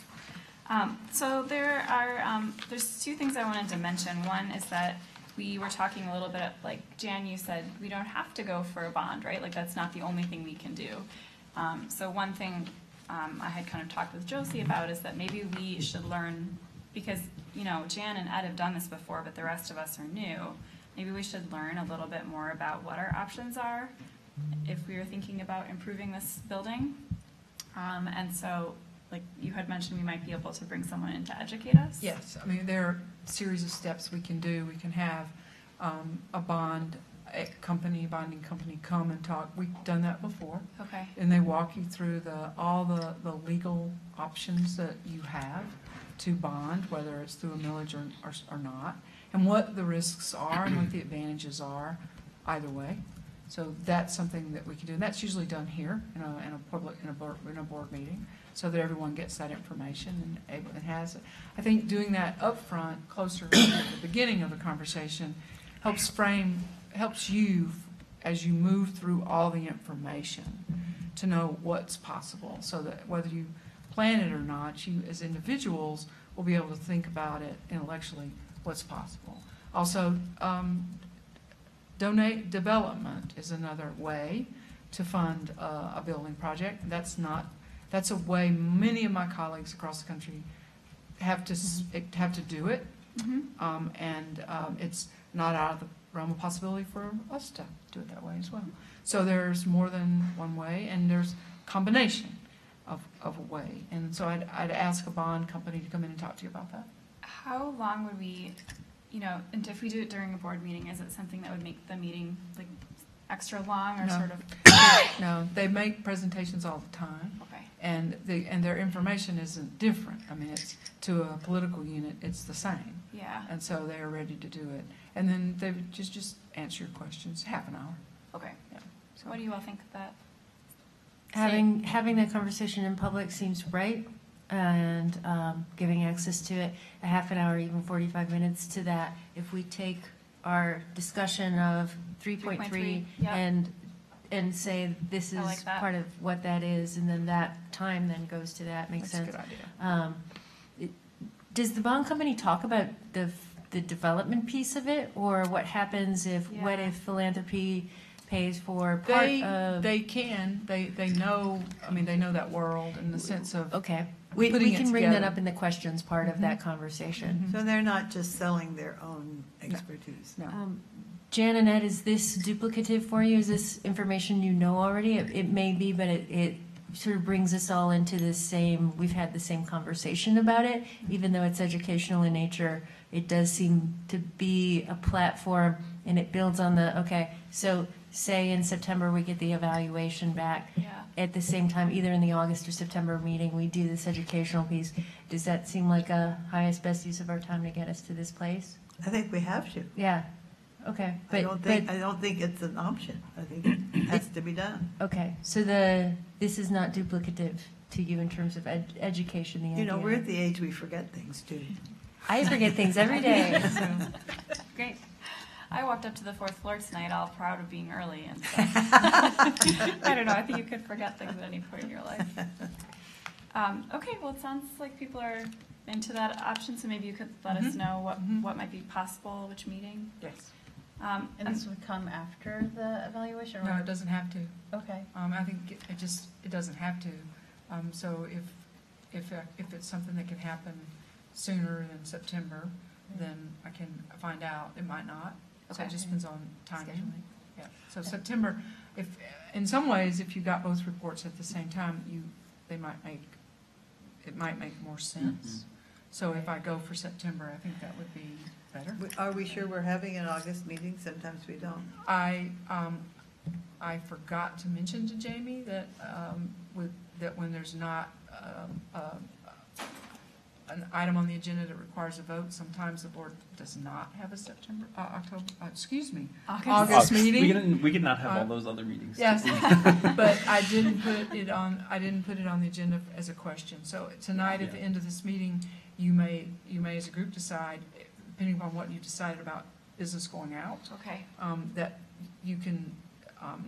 So there's two things I wanted to mention. One is that we were talking a little bit, like Jan, you said, we don't have to go for a bond, right? Like that's not the only thing we can do. So one thing I had kind of talked with Josie about is that maybe we should learn, because, Jan and Ed have done this before, but the rest of us are new. Maybe we should learn a little bit more about what our options are if we are thinking about improving this building. And so, like you had mentioned, we might be able to bring someone in to educate us. Yes, I mean, there are a series of steps we can do. We can have a bonding company come and talk. We've done that before. Okay. And they walk you through all the legal options that you have to bond, whether it's through a millage or not, and what the risks are and what the advantages are either way. So that's something that we can do, and that's usually done here in a board meeting, so that everyone gets that information and has it. I think doing that up front, closer to the beginning of the conversation, helps you as you move through all the information to know what's possible, so that whether you plan it or not, you as individuals will be able to think about it intellectually, what's possible. Also, donate development is another way to fund a building project. That's a way many of my colleagues across the country have to do it, and it's not out of the realm of possibility for us to do it that way as well. So there's more than one way, and there's combination of a way. And so I'd ask a bond company to come in and talk to you about that. How long would we, and if we do it during a board meeting, is it something that would make the meeting like extra long or No. sort of? No, they make presentations all the time, Okay. and their information isn't different. I mean, it's to a political unit, it's the same. Yeah. And so they are ready to do it. And then they would just answer your questions, half an hour. Okay. Yeah. So what do you all think of that? Having that conversation in public seems right, and giving access to it, a half an hour, even 45 minutes to that. If we take our discussion of 3.3 yeah. and say this I is like that. part of what that is, and then that time then goes to that, makes That's sense. a good idea. Does the bond company talk about the development piece of it, or what happens what Yeah. if philanthropy pays for part of? They can, they know, I mean, they know that world in the sense of, Okay, we putting it can bring that together. up in the questions part of that Mhm. conversation. So they're not just selling their own expertise. no. Jan and Ed, is this duplicative for you? Is this information you know already? It may be, but it sort of brings us all into the same, we've had the same conversation about it, even though it's educational in nature. It does seem to be a platform, and it builds on okay, so say in September we get the evaluation back. Yeah. at the same time, either in the August or September meeting, we do this educational piece. Does that seem like a highest, best use of our time to get us to this place? I think we have to. Yeah, okay. I don't think it's an option. I think it has to be done. Okay, so this is not duplicative to you in terms of education, the idea. You know, we're at the age we forget things too. I forget things every day, so. Great. I walked up to the fourth floor tonight all proud of being early, and so I don't know, I think you could forget things at any point in your life. Okay, well, it sounds like people are into that option, so maybe you could let us know what might be possible, which meeting? Yes. And this would come after the evaluation? No, it doesn't have to. Okay. I think it doesn't have to. So if it's something that can happen sooner than September, then I can find out. It might not. So it just depends on timing. Scheduling. Yeah. So September, if in some ways, if you got both reports at the same time, it might make more sense. So if I go for September, I think that would be better. Are we sure we're having an August meeting? Sometimes we don't. I forgot to mention to Jamie that that when there's not an item on the agenda that requires a vote, sometimes the board does not have a August meeting. We could not have all those other meetings. Yes, but I didn't put it on the agenda as a question. So tonight, at the end of this meeting, you may as a group decide, depending upon what you decided about business going out. Okay. That you can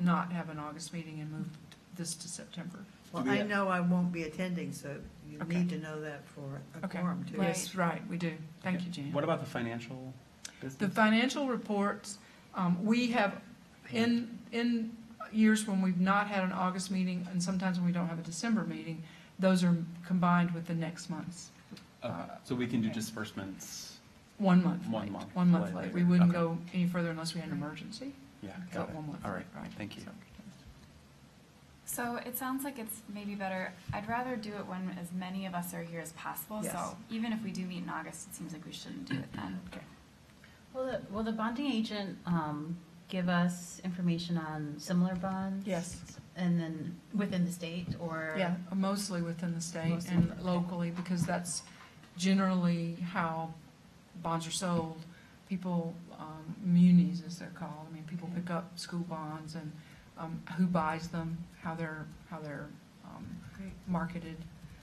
not have an August meeting and move this to September. Well, I know I won't be attending, so you Okay. need to know that for a quorum too. Yes, right, we do. Thank you, Jan. What about the financial business? The financial reports, we have, in years when we've not had an August meeting, and sometimes when we don't have a December meeting, those are combined with the next month's. So we can do disbursements 1 month. 1 month. 1 month late. We wouldn't Okay. go any further unless we had an emergency. Yeah, Go got it. 1 month All late, right, thank you. So it sounds like it's maybe better, I'd rather do it when as many of us are here as possible. Yes. So even if we do meet in August, it seems like we shouldn't do it then. Okay. Will the bonding agent give us information on similar bonds? Yes. And then within the state, or? Yeah, mostly within the state Mostly and within- locally, because that's generally how bonds are sold. People, munis as they're called, I mean, people pick up school bonds and who buys them, how they're marketed.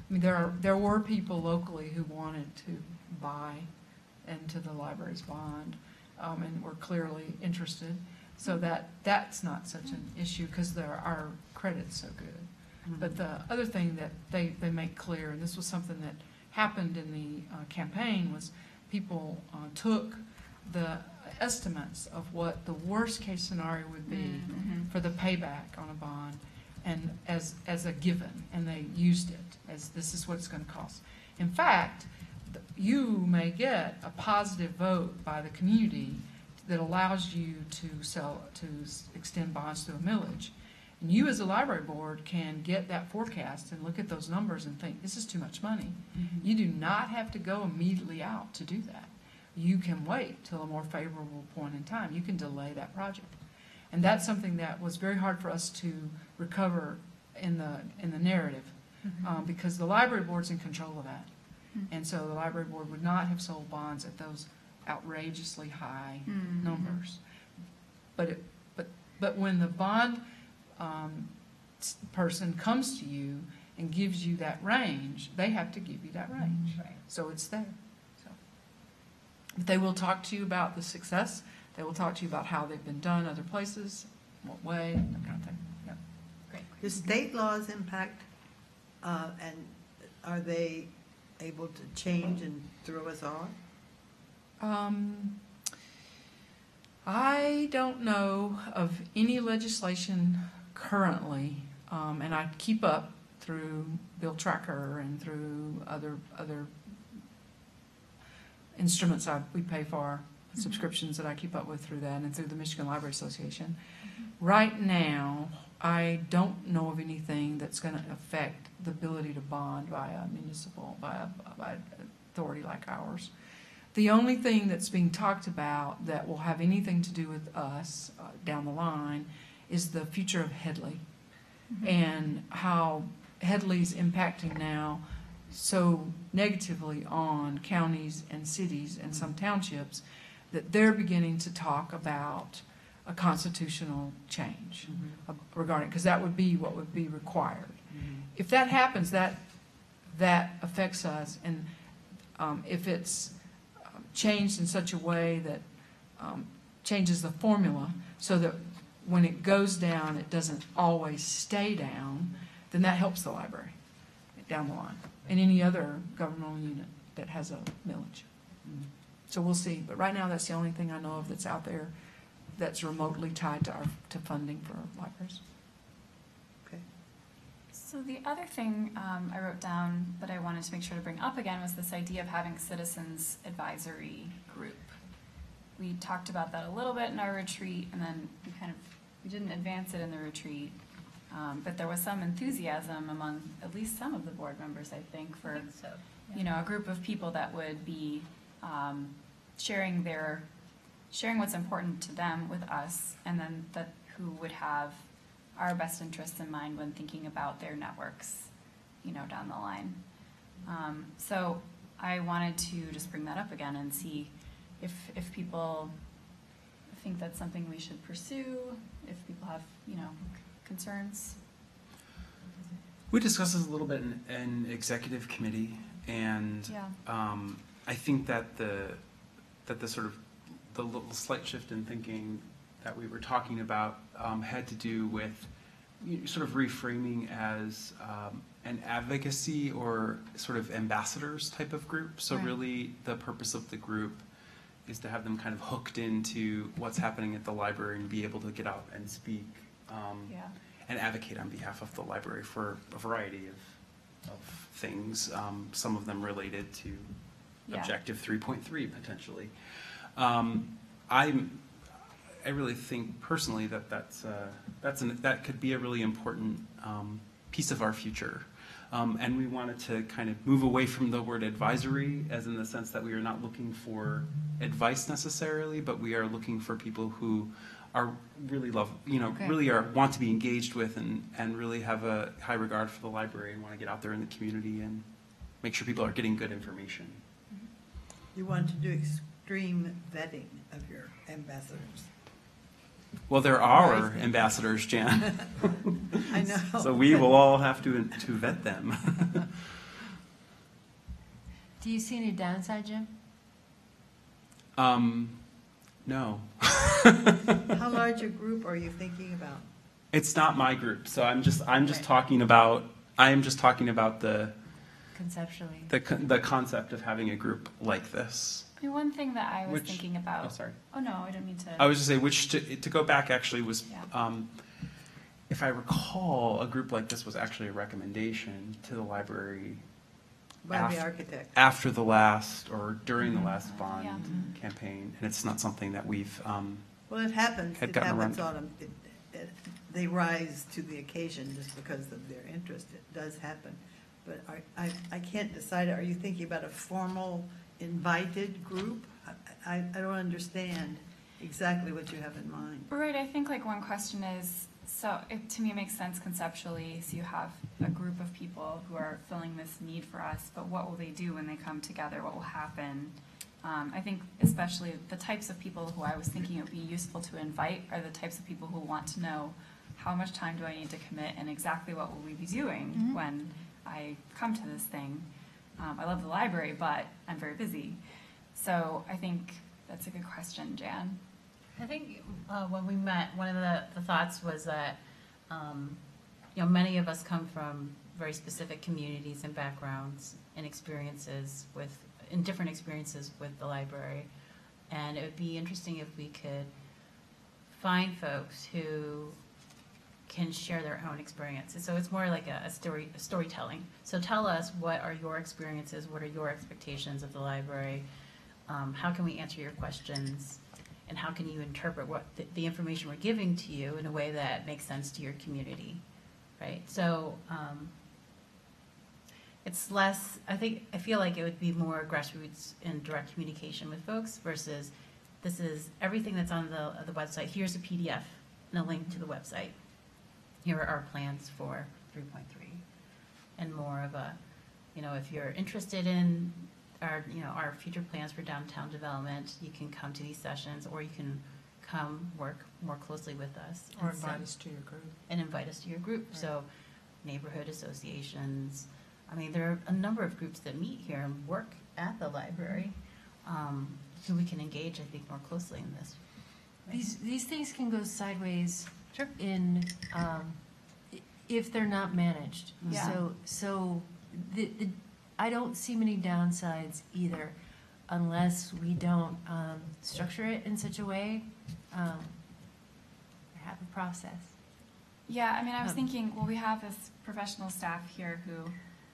I mean, there were people locally who wanted to buy into the library's bond and were clearly interested. So that's not such an issue because our credit's so good. But the other thing that they make clear, and this was something that happened in the campaign, was people took the estimates of what the worst case scenario would be for the payback on a bond and as a given, and they used it as this is what it's going to cost. In fact, you may get a positive vote by the community that allows you to extend bonds through a millage. And you as a library board can get that forecast and look at those numbers and think, this is too much money. You do not have to go immediately out to do that. You can wait till a more favorable point in time. You can delay that project. And that's something that was very hard for us to recover in the narrative because the library board's in control of that. And so the library board would not have sold bonds at those outrageously high numbers. But when the bond person comes to you and gives you that range, they have to give you that range. Right. So it's there. So. But they will talk to you about the success. They will talk to you about how they've been done other places, what way, that kind of thing. Yeah. Great. Do state laws impact, and are they able to change and throw us off? I don't know of any legislation currently, and I keep up through Bill Tracker and through other instruments we pay for, subscriptions that I keep up with through that and through the Michigan Library Association. Right now, I don't know of anything that's going to affect the ability to bond by a municipal, by an authority like ours. The only thing that's being talked about that will have anything to do with us down the line is the future of Headley. and how Headley's impacting now so negatively on counties and cities and some townships that they're beginning to talk about a constitutional change regarding, because that would be what would be required. If that happens, that affects us, and if it's changed in such a way that changes the formula so that when it goes down, it doesn't always stay down, then that helps the library down the line, and any other governmental unit that has a millage. So we'll see, but right now, that's the only thing I know of that's out there that's remotely tied to funding for libraries. So the other thing I wrote down that I wanted to make sure to bring up again was this idea of having citizens advisory group. We talked about that a little bit in our retreat, and then we didn't advance it in the retreat, but there was some enthusiasm among at least some of the board members, I think, for a group of people that would be sharing what's important to them with us, and then who would have our best interests in mind when thinking about their networks, down the line. So I wanted to just bring that up again and see if people think that's something we should pursue, if people have, concerns. We discussed this a little bit in executive committee, and I think that the sort of the little slight shift in thinking that we were talking about had to do with sort of reframing as an advocacy or sort of ambassadors type of group. So really the purpose of the group is to have them kind of hooked into what's happening at the library and be able to get out and speak and advocate on behalf of the library for a variety of things, some of them related to Objective 3.3 potentially. I really think personally that could be a really important piece of our future. And we wanted to kind of move away from the word advisory, as in the sense that we are not looking for advice necessarily, but we are looking for people who are really want to be engaged with and really have a high regard for the library and want to get out there in the community and make sure people are getting good information. You want to do extreme vetting of your ambassadors. Well, there are ambassadors, Jan. I know. So we will all have to vet them. Do you see any downside, Jim? No. How large a group are you thinking about? It's not my group, so I'm just talking about the Conceptually. the concept of having a group like this. I mean, one thing that I was thinking about. Oh, sorry. Oh no, I didn't mean to. I was just saying, to go back actually was, if I recall, a group like this was actually a recommendation to the library By the architect. after the last or during the last bond campaign, and it's not something that we've. Well, it happens. Had It gotten happens around. on them. They rise to the occasion just because of their interest. It does happen. But I can't decide. Are you thinking about a formal invited group? I don't understand exactly what you have in mind. Right, I think like one question is, to me it makes sense conceptually, so you have a group of people who are filling this need for us, but what will they do when they come together? What will happen? I think especially the types of people who I was thinking it would be useful to invite are the types of people who want to know how much time do I need to commit and exactly what will we be doing when I come to this thing. I love the library, but I'm very busy. So I think that's a good question, Jan. I think when we met, one of the thoughts was that many of us come from very specific communities and backgrounds and experiences in different experiences with the library, and it would be interesting if we could find folks who can share their own experiences. So it's more like a storytelling. So tell us, what are your experiences? What are your expectations of the library? How can we answer your questions? And how can you interpret what the information we're giving to you in a way that makes sense to your community, right? So it's less, I feel like it would be more grassroots and direct communication with folks versus this is everything that's on the website. Here's a PDF and a link to the website. here are our plans for 3.3. And more of a, if you're interested in our future plans for downtown development, you can come to these sessions, or you can come work more closely with us. Or and invite us to your group. And invite us to your group. Right. So neighborhood associations, there are a number of groups that meet here and work at the library, who we can engage, I think, more closely in this. These things can go sideways in, if they're not managed. Yeah. So I don't see many downsides either, unless we don't structure it in such a way, or have a process. Yeah, I was thinking, well, we have this professional staff here who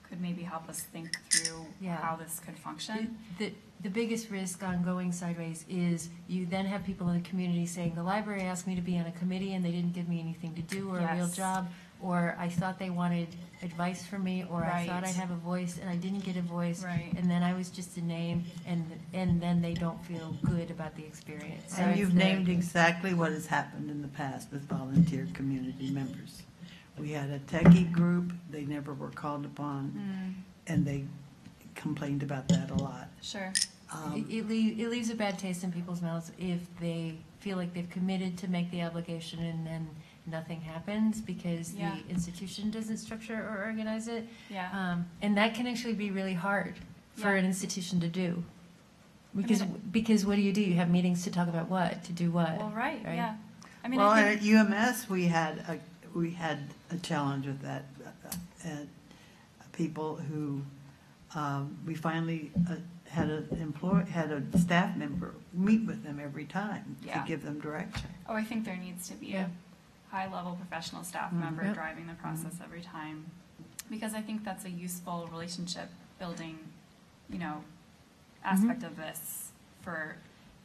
could maybe help us think through how this could function. The biggest risk on going sideways is you then have people in the community saying, the library asked me to be on a committee and they didn't give me anything to do or a real Yes. job, or I thought they wanted advice from me, or I thought Right. I'd have a voice and I didn't get a voice, Right. and then I was just a name, and then they don't feel good about the experience. So And it's you've the- named exactly what has happened in the past with volunteer community members. We had a techie group, they never were called upon, and they complained about that a lot. Sure. It leaves a bad taste in people's mouths if they feel like they've committed to make the obligation and then nothing happens because Yeah. the institution doesn't structure or organize it. Yeah. And that can actually be really hard for Yeah. an institution to do. I Because what do? You have meetings to talk about what? To do what? Well, right, yeah. Well, I at think, UMS, we had a challenge with that. People who, we finally had a staff member meet with them every time to Yeah. give them direction. I think there needs to be Yeah. a high-level professional staff Mhm. member Yep. driving the process every time. Because I think that's a useful relationship building, aspect of this for,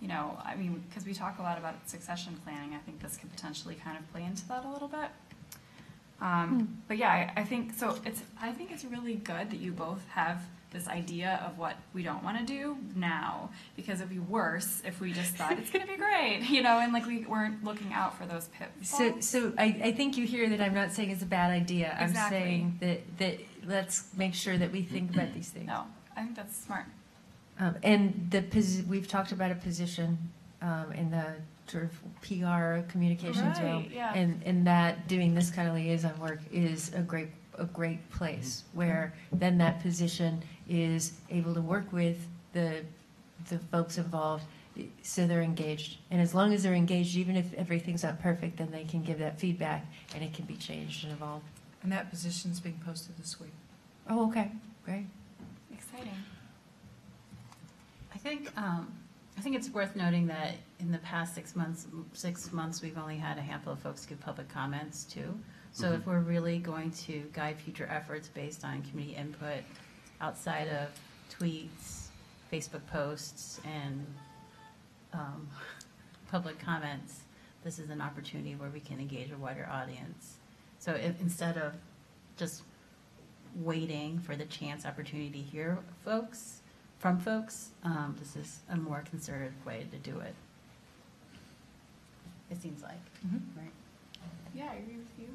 because we talk a lot about succession planning. I think this could potentially kind of play into that a little bit. But yeah, I think so. I think it's really good that you both have this idea of what we don't want to do now, because it'd be worse if we just thought it's going to be great, and like we weren't looking out for those pitfalls. So I think you hear that I'm not saying it's a bad idea. Exactly. I'm saying that let's make sure that we think about these things. No, I think that's smart. And we've talked about a position in the sort of PR communications realm, Right, yeah. and that doing this kind of liaison work is a great place where then that position is able to work with the folks involved, so they're engaged. And as long as they're engaged, even if everything's not perfect, then they can give that feedback and it can be changed and evolved. And that position's being posted this week. Oh, okay, great. Exciting. I think it's worth noting that in the past 6 months, we've only had a handful of folks give public comments too. So if we're really going to guide future efforts based on community input outside of tweets, Facebook posts, and public comments, this is an opportunity where we can engage a wider audience. So instead of just waiting for the chance opportunity to hear from folks, this is a more concerted way to do it. It seems like, right? Yeah, I agree with you.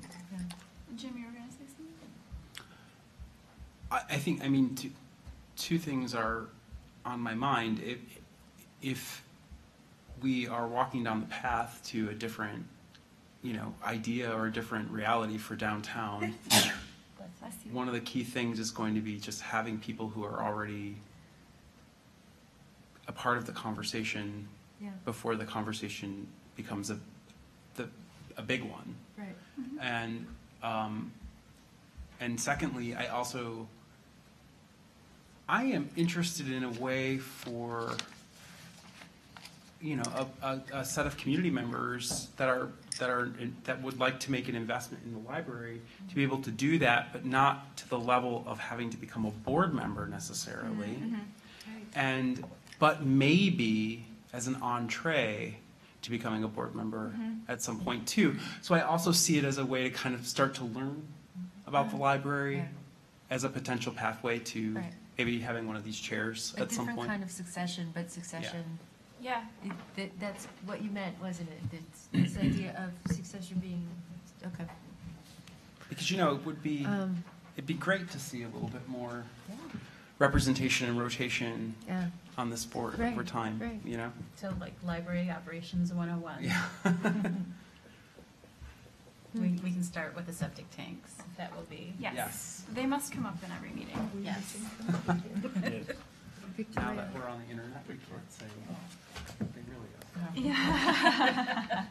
Jim, you were going to say something? I think, two things are on my mind. If we are walking down the path to a different, idea or a different reality for downtown, Bless you. one of the key things is going to be just having people who are already a part of the conversation before the conversation becomes a big one. Right. And secondly, I am interested in a way for, a set of community members that would like to make an investment in the library to be able to do that, but not to the level of having to become a board member necessarily. But maybe as an entree to becoming a board member at some point too. So I also see it as a way to kind of start to learn about the library as a potential pathway to maybe having one of these chairs at some A different point. kind of succession, but succession. Yeah. That's what you meant, wasn't it? This idea of succession being, okay. Because, you know, it'd be great to see a little bit more representation and rotation Yeah. on this board Right, over time, right. you know? So like library operations 101. Yeah. We can start with the septic tanks. That will be. Yes. Yes. They must come up in every meeting. Yes. Now that we're on the internet, we can't say, well, they really are. Yeah.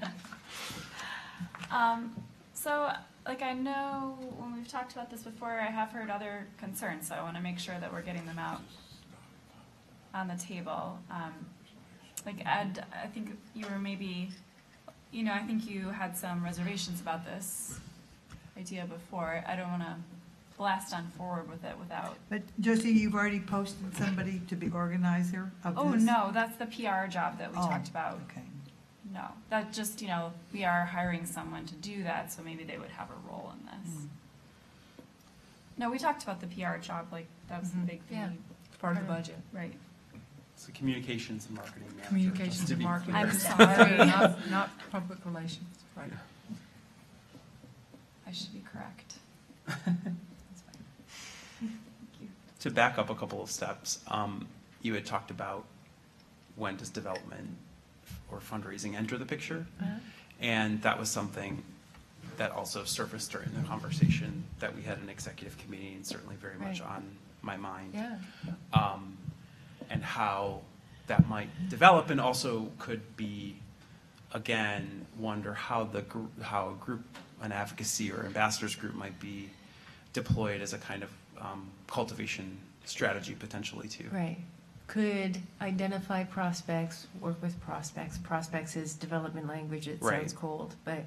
So, like, I know when we've talked about this before, I have heard other concerns, so I want to make sure that we're getting them out on the table. Like, Ed, I think you were maybe, you know, I think you had some reservations about this idea before. I don't want to blast on forward with it without. But Josie, you've already posted somebody to be organizer of this? Oh, no, that's the PR job that we Oh, talked about. Okay. No, that just, you know, we are hiring someone to do that, so maybe they would have a role in this. Mm. No, we talked about the PR job, like, that was the Mhm. big thing. Yeah. Part of the budget. Right. So communications and marketing manager. just Communications to and be marketing. I'm clear. sorry. Not public relations, right. Yeah. I should be correct. To back up a couple of steps, you had talked about when does development or fundraising enter the picture? And that was something that also surfaced during the conversation that we had an executive committee and certainly very much Right. on my mind. Yeah. And how that might develop, and also could be, again, wonder how how a group, an advocacy or ambassadors group might be deployed as a kind of cultivation strategy potentially too. Right. Could identify prospects, work with prospects. Prospects is development language, it Right. sounds cold, but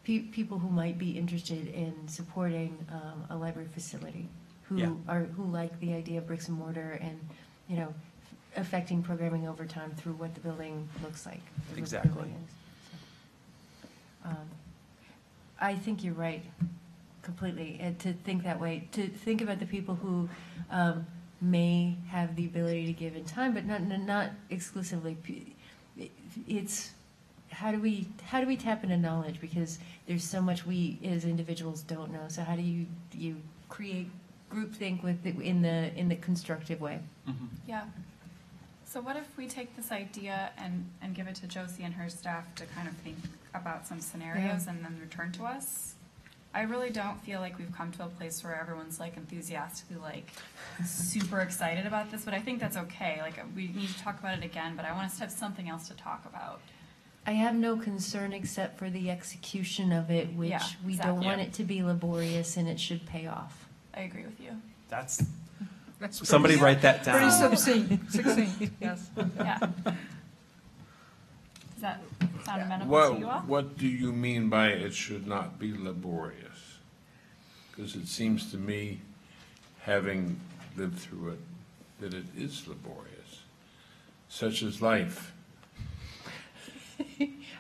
people who might be interested in supporting a library facility, Yeah. who like the idea of bricks and mortar and, you know, affecting programming over time through what the building looks like. what the Exactly. building is. So, I think you're right, completely, and to think that way, to think about the people who may have the ability to give in time, but not exclusively. It's how do we tap into knowledge, because there's so much we as individuals don't know. So how do you create groupthink in the constructive way? Mm-hmm. Yeah. So what if we take this idea and give it to Josie and her staff to kind of think about some scenarios and then return to us? I really don't feel like we've come to a place where everyone's like enthusiastically like super excited about this, but I think that's okay. Like, we need to talk about it again, but I want us to have something else to talk about. I have no concern except for the execution of it, which Yeah, we don't exactly. want it to be laborious, and it should pay off. I agree with you. That's, That's somebody pretty- write that Pretty down. succinct, yes. Yeah. Does that sound amenable to you all? What do you mean by it should not be laborious? Because it seems to me, having lived through it, that it is laborious. Such is life.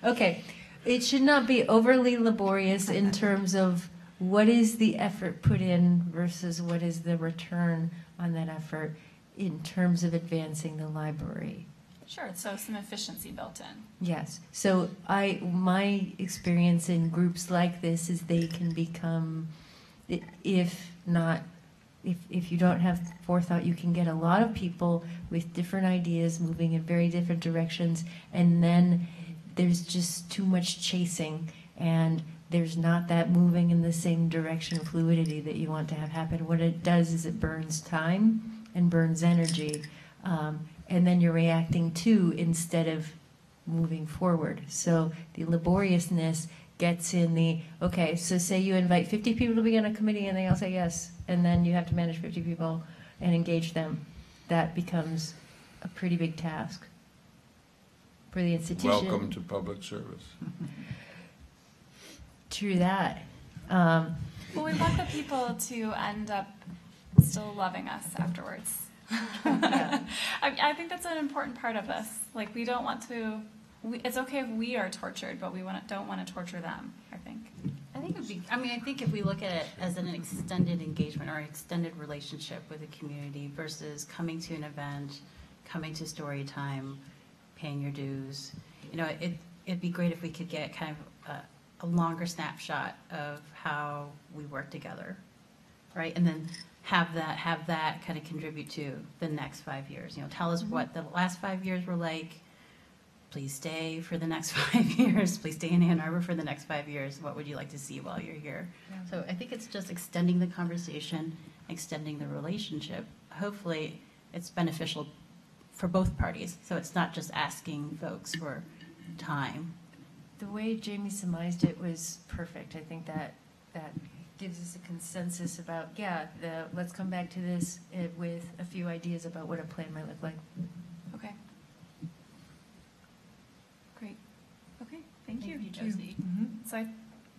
Okay, it should not be overly laborious in terms of what is the effort put in versus what is the return on that effort in terms of advancing the library. Sure, so some efficiency built in. Yes. So my experience in groups like this is they can become, if you don't have forethought, you can get a lot of people with different ideas moving in very different directions, and then there's just too much chasing, and there's not that moving in the same direction fluidity that you want to have happen. What it does is it burns time and burns energy, and then you're reacting to instead of moving forward. So the laboriousness gets in the, okay, so say you invite 50 people to be on a committee and they all say yes, and then you have to manage 50 people and engage them. That becomes a pretty big task for the institution. Welcome to public service. True that. Well, we want the people to end up still loving us afterwards. I think that's an important part of this. Like, we don't want to. It's okay if we are tortured, but we don't want to torture them. I think. I think it would be. I mean, I think if we look at it as an extended engagement or an extended relationship with the community versus coming to an event, coming to story time, paying your dues. You know, it'd be great if we could get kind of a longer snapshot of how we work together, right? And then have that kind of contribute to the next 5 years. You know, tell us what the last 5 years were like. Please stay for the next 5 years. Please stay in Ann Arbor for the next 5 years. What would you like to see while you're here? Yeah. So I think it's just extending the conversation, extending the relationship. Hopefully, it's beneficial for both parties. So it's not just asking folks for time. The way Jamie surmised it was perfect. I think that gives us a consensus about, let's come back to this with a few ideas about what a plan might look like. Okay. Great. Okay, thank you. Thank you, Josie. So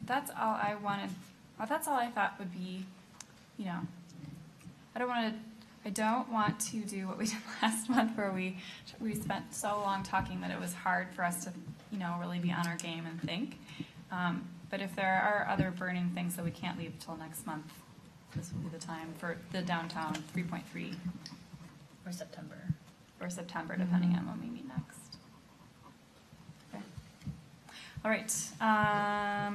that's all I wanted, that's all I thought would be, you know, I don't want to do what we did last month where we spent so long talking that it was hard for us to, you know, really be on our game and think. But if there are other burning things that we can't leave till next month, this will be the time for the downtown 3.3 Or September. or September, depending on when we meet next. Okay. All right.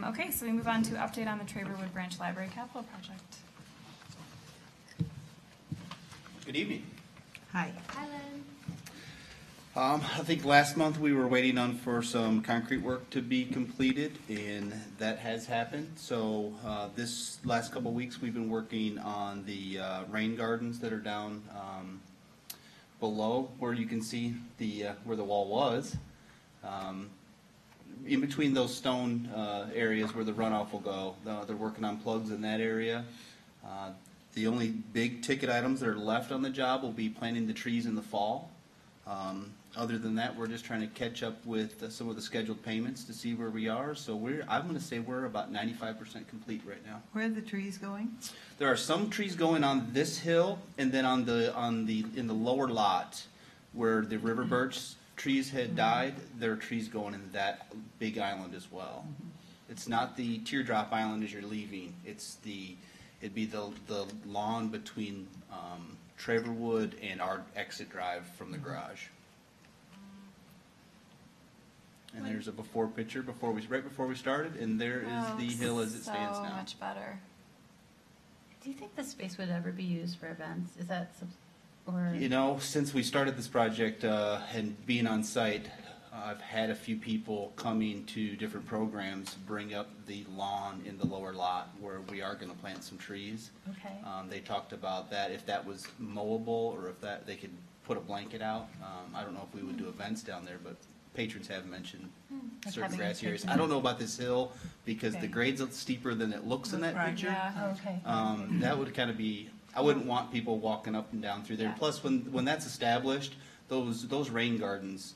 Okay, so we move on to update on the Traverwood Branch Library Capital Project. Good evening. Hi. Hi, Lynn. I think last month we were waiting on for some concrete work to be completed, and that has happened. So this last couple of weeks we've been working on the rain gardens that are down below where you can see the where the wall was. In between those stone areas where the runoff will go, they're working on plugs in that area. The only big ticket items that are left on the job will be planting the trees in the fall. Other than that, we're just trying to catch up with some of the scheduled payments to see where we are. So I'm going to say we're about 95% complete right now. Where are the trees going? There are some trees going on this hill, and then in the lower lot where the river birch trees had died, there are trees going in that big island as well. It's not the teardrop island as you're leaving. It'd be the lawn between Traverwood and our exit drive from the garage. And there's a before picture right before we started, and there is the hill as it stands now. So much better. Do you think the space would ever be used for events? Is that or? You know, since we started this project and being on site, I've had a few people coming to different programs bring up the lawn in the lower lot where we are going to plant some trees. Okay. They talked about that, if that was mowable or if that they could put a blanket out. I don't know if we would do events down there, but patrons have mentioned Like certain having a grassy areas. picnic. I don't know about this hill because Okay. the grade's steeper than it looks in that Right. picture. Yeah. Oh, okay. That would kind of be, I wouldn't want people walking up and down through there. Yeah. Plus, when that's established, those rain gardens,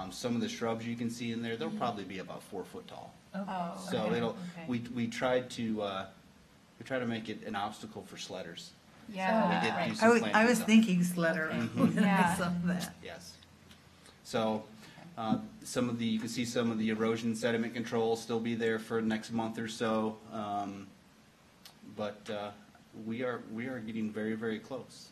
some of the shrubs you can see in there, they'll probably be about 4 foot tall. Oh, So okay. we tried to make it an obstacle for sledders. Yeah. We did right. do some I was plantings. thinking Sledder when I Yeah. saw that. Yes. So, you can see some of the erosion sediment control still be there for next month or so. But we are getting very, very close.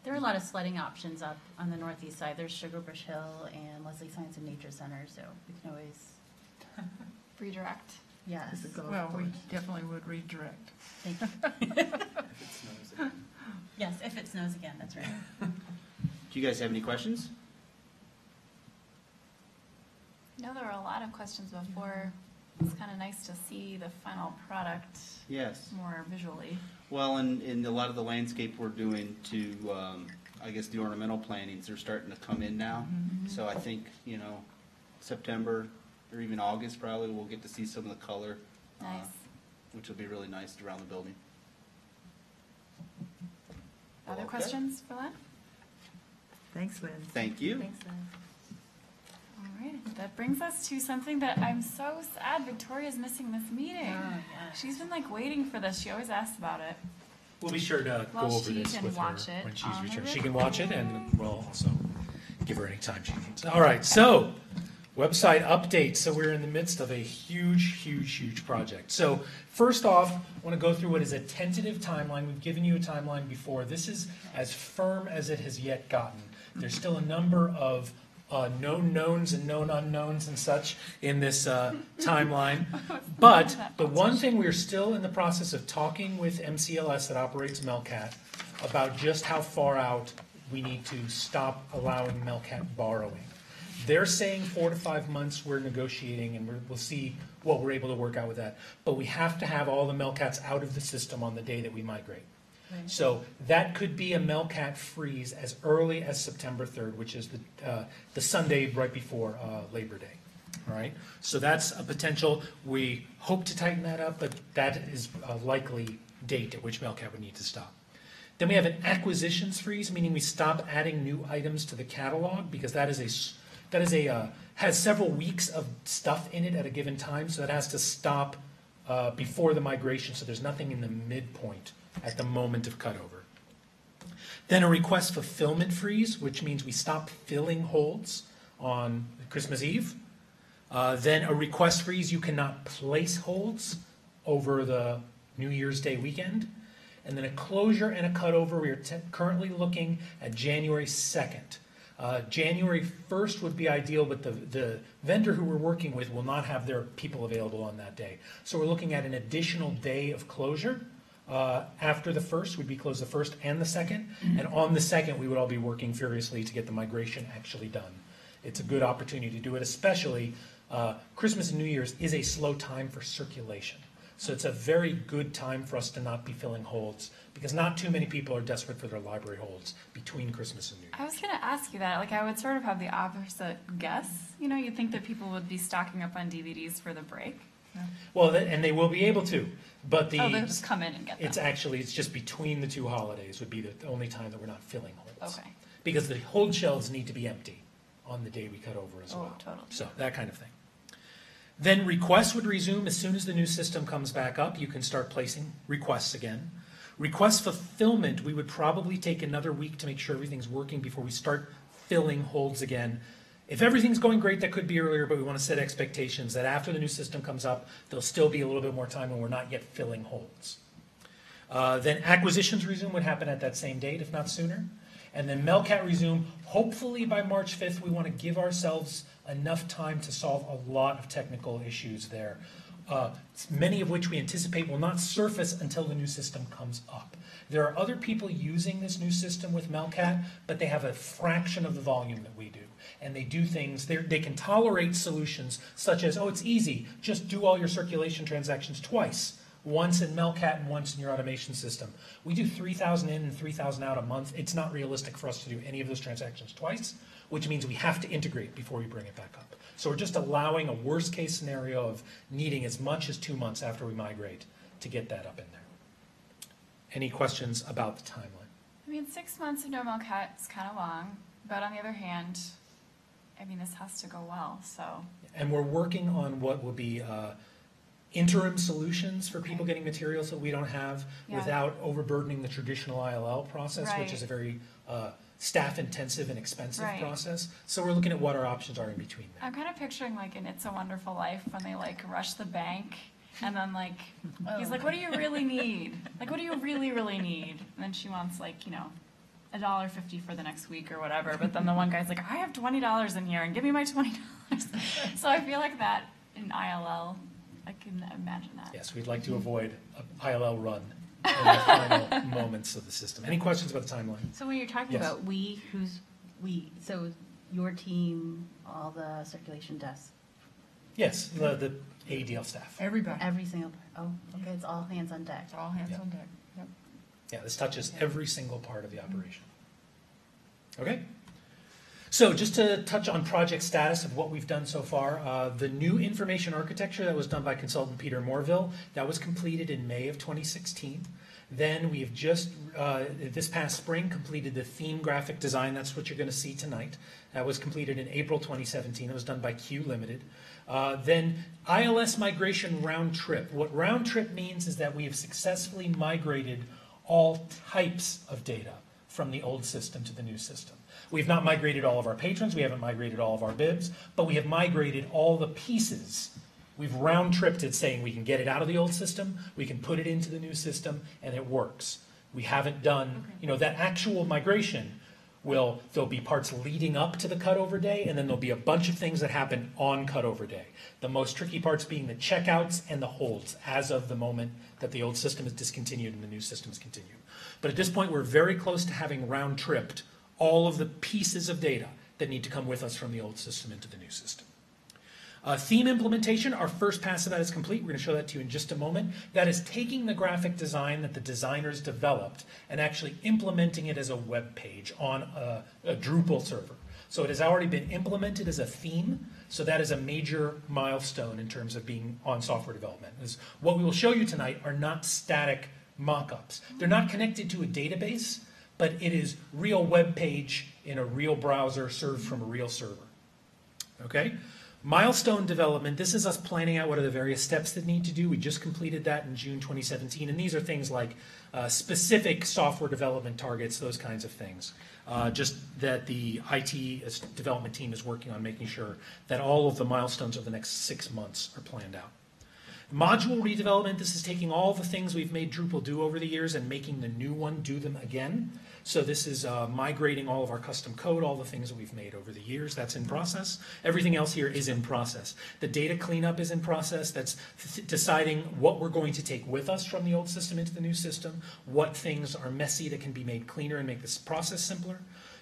There are a lot of sledding options up on the northeast side. There's Sugarbush Hill and Leslie Science and Nature Center, so we can always, Redirect. yes. Well, we definitely would redirect. Thank you. If it snows again. Yes, if it snows again, that's right. Do you guys have any questions? No, there were a lot of questions before. It's kind of nice to see the final product Yes. more visually. Well, in a lot of the landscape we're doing to, I guess the ornamental plantings are starting to come in now. So I think, September or even August probably we'll get to see some of the color, Nice. which will be really nice around the building. Other Okay. questions for Len? Thanks, Lynn. Thank you. Thanks, Liz. All right, that brings us to something that I'm so sad Victoria's missing this meeting. Oh, yeah. She's been like waiting for this. She always asks about it. We'll be sure to Well, go over she this can with her watch it when she's on the returned. She can watch it, and record. we'll also give her any time she needs. All right, so website update. So we're in the midst of a huge project. So first off, I want to go through what is a tentative timeline. We've given you a timeline before. This is as firm as it has yet gotten. There's still a number of known knowns and known unknowns and such in this timeline. But the one thing we're still in the process of talking with MCLS that operates Melcat about just how far out we need to stop allowing Melcat borrowing. They're saying 4 to 5 months. We're negotiating, and we'll see what we're able to work out with that. But we have to have all the Melcats out of the system on the day that we migrate. Right. So that could be a Melcat freeze as early as September 3rd, which is the Sunday right before Labor Day. All right. So that's a potential. We hope to tighten that up, but that is a likely date at which Melcat would need to stop. Then we have an acquisitions freeze, meaning we stop adding new items to the catalog because that has several weeks of stuff in it at a given time, so that has to stop before the migration, so there's nothing in the midpoint at the moment of cutover. Then a request fulfillment freeze, which means we stop filling holds on Christmas Eve. Then a request freeze, you cannot place holds over the New Year's Day weekend. And then a closure and a cutover, we are currently looking at January 2nd. January 1st would be ideal, but the vendor who we're working with will not have their people available on that day. So we're looking at an additional day of closure. After the 1st, we'd be closed the 1st and the 2nd. And on the 2nd, we would all be working furiously to get the migration actually done. It's a good opportunity to do it, especially Christmas and New Year's is a slow time for circulation. So it's a very good time for us to not be filling holds because not too many people are desperate for their library holds between Christmas and New Year's. I was going to ask you that. Like, I would sort of have the opposite guess. You know, you'd think that people would be stocking up on DVDs for the break. Well, and they will be able to, but they'll just come in and get them. It's just between the two holidays would be the only time that we're not filling holds. Okay. Because the hold shelves need to be empty on the day we cut over as well. Oh, totally. So that kind of thing. Then requests would resume as soon as the new system comes back up. You can start placing requests again. Request fulfillment, we would probably take another week to make sure everything's working before we start filling holds again. If everything's going great, that could be earlier, but we want to set expectations that after the new system comes up, there'll still be a little bit more time when we're not yet filling holds. Then acquisitions resume would happen at that same date, if not sooner. And then Melcat resume, hopefully by March 5th, we want to give ourselves enough time to solve a lot of technical issues there, many of which we anticipate will not surface until the new system comes up. There are other people using this new system with Melcat, but they have a fraction of the volume that we do. And they do things, they can tolerate solutions such as, oh, it's easy, just do all your circulation transactions twice. Once in Melcat and once in your automation system. We do 3,000 in and 3,000 out a month. It's not realistic for us to do any of those transactions twice, which means we have to integrate before we bring it back up. So we're just allowing a worst case scenario of needing as much as 2 months after we migrate to get that up in there. Any questions about the timeline? I mean, 6 months of no Melcat is kind of long, but on the other hand, I mean, this has to go well, so. And we're working on what will be interim solutions for people getting materials that we don't have without overburdening the traditional ILL process, which is a very staff-intensive and expensive process. So we're looking at what our options are in between there. I'm kind of picturing like in It's a Wonderful Life when they like rush the bank and then like, he's like, what do you really need? Like, what do you really, really need? And then she wants like, you know, $1.50 for the next week or whatever. But then the one guy's like, I have $20 in here and give me my $20. So I feel like that in ILL, I can imagine that. Yes, we'd like to avoid an ILL run in the final moments of the system. Any questions about the timeline? So when you're talking about we, who's we? So your team, all the circulation desks? Yes, the AADL staff. Everybody. Every single, oh, okay, it's all hands on deck. All hands on deck. Yep. Yeah, this touches every single part of the operation. Okay? So just to touch on project status of what we've done so far, the new information architecture that was done by consultant Peter Morville, that was completed in May of 2016. Then we have just, this past spring, completed the theme graphic design. That's what you're going to see tonight. That was completed in April 2017. It was done by Q Limited. Then ILS migration round trip. What round trip means is that we have successfully migrated all types of data from the old system to the new system. We've not migrated all of our patrons, we haven't migrated all of our bibs, but we have migrated all the pieces. We've round-tripped it saying we can get it out of the old system, we can put it into the new system, and it works. We haven't done, you know, that actual migration There'll be parts leading up to the cutover day, and then there'll be a bunch of things that happen on cutover day. The most tricky parts being the checkouts and the holds as of the moment that the old system is discontinued and the new system is continued. But at this point, we're very close to having round-tripped all of the pieces of data that need to come with us from the old system into the new system. Theme implementation, our first pass of that is complete. We're going to show that to you in just a moment. That is taking the graphic design that the designers developed and actually implementing it as a web page on a Drupal server. So it has already been implemented as a theme, so that is a major milestone in terms of being on software development. What we will show you tonight are not static mock-ups. They're not connected to a database, but it is real web page in a real browser served from a real server. Okay? Milestone development, this is us planning out what are the various steps that need to do. We just completed that in June 2017, and these are things like specific software development targets, those kinds of things. Just that the IT development team is working on making sure that all of the milestones over the next 6 months are planned out. Module redevelopment, this is taking all the things we've made Drupal do over the years and making the new one do them again. So this is migrating all of our custom code, all the things that we've made over the years. That's in process. Everything else here is in process. The data cleanup is in process. That's deciding what we're going to take with us from the old system into the new system, what things are messy that can be made cleaner and make this process simpler.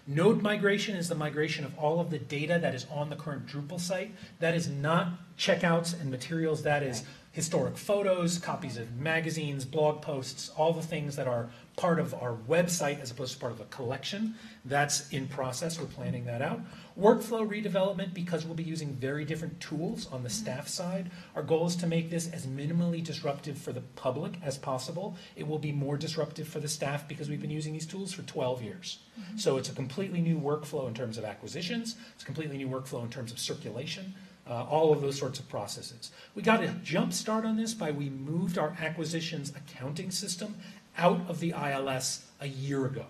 Node migration is the migration of all of the data that is on the current Drupal site. That is not checkouts and materials. That is historic photos, copies of magazines, blog posts, all the things that are part of our website as opposed to part of a collection. That's in process. We're planning that out. Workflow redevelopment, because we'll be using very different tools on the staff side. Our goal is to make this as minimally disruptive for the public as possible. It will be more disruptive for the staff because we've been using these tools for 12 years. So it's a completely new workflow in terms of acquisitions. It's a completely new workflow in terms of circulation. All of those sorts of processes. We got a jump start on this by we moved our acquisitions accounting system out of the ILS a year ago.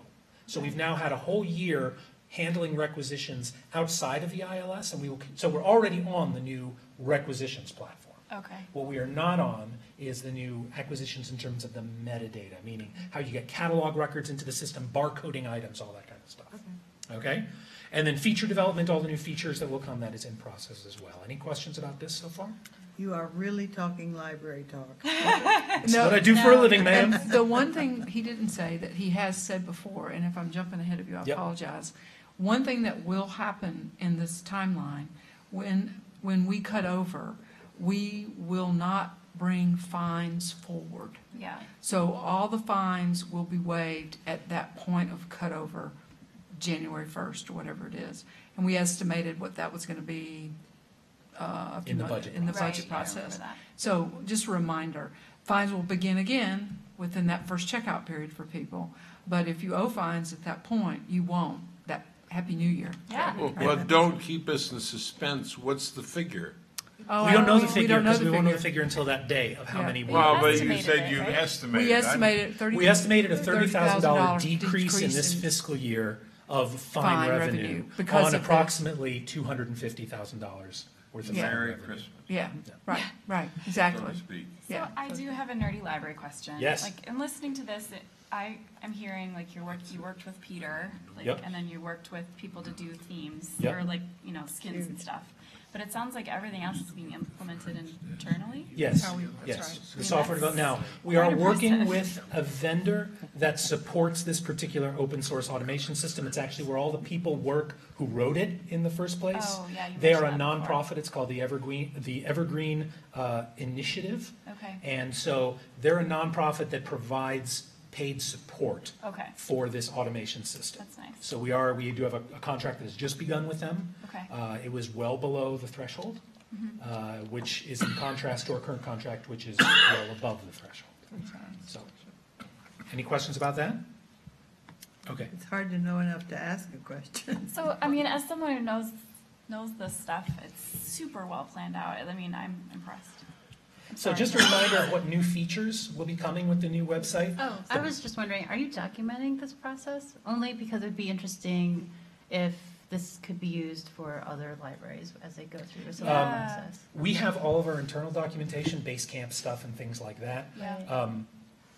So we've now had a whole year handling requisitions outside of the ILS, and so we're already on the new requisitions platform. Okay. What we are not on is the new acquisitions in terms of the metadata, meaning how you get catalog records into the system, barcoding items, all that kind of stuff. Okay? And then feature development, all the new features that will come, that is in process as well. Any questions about this so far? You are really talking library talk. That's what I do for a living, ma'am. And the one thing he didn't say that he has said before, and if I'm jumping ahead of you, I apologize. One thing that will happen in this timeline, when we cut over, we will not bring fines forward. Yeah. So all the fines will be waived at that point of cutover, January 1st or whatever it is. And we estimated what that was going to be in the budget process. So just a reminder, fines will begin again within that first checkout period for people. But if you owe fines at that point, you won't. That Happy New Year. Yeah. Well, don't keep us in suspense. What's the figure? We don't know the figure because we won't know the figure until that day of how many we Well, but you said you estimated. We estimated a $30,000 decrease in this fiscal year of fine revenue on approximately $250,000 worth of Merry revenue. Christmas. Yeah, right, exactly. So to speak. So I do have a nerdy library question. Yes. Like, in listening to this, I am hearing like you worked with Peter, like, Yep. and then you worked with people to do themes Yep. or like skins and stuff. But it sounds like everything else is being implemented internally. Yes, That's yes. right. The software development. Now, we quite are working impressive. with a vendor that supports this particular open source automation system. It's actually where all the people work who wrote it in the first place. Oh, yeah, you They are a mentioned that before. nonprofit. It's called the Evergreen Initiative. Okay. And so they're a nonprofit that provides paid support Okay. for this automation system. That's nice. So we do have a contract that has just begun with them. Okay. It was well below the threshold, which is in contrast to our current contract, which is well above the threshold. So, any questions about that? Okay. It's hard to know enough to ask a question. So, I mean, as someone who knows this stuff, it's super well planned out. I mean, I'm impressed. So just a reminder of what new features will be coming with the new website. Oh, I was just wondering, are you documenting this process? Only because it would be interesting if this could be used for other libraries as they go through a similar process. We have all of our internal documentation, Basecamp stuff and things like that. Yeah.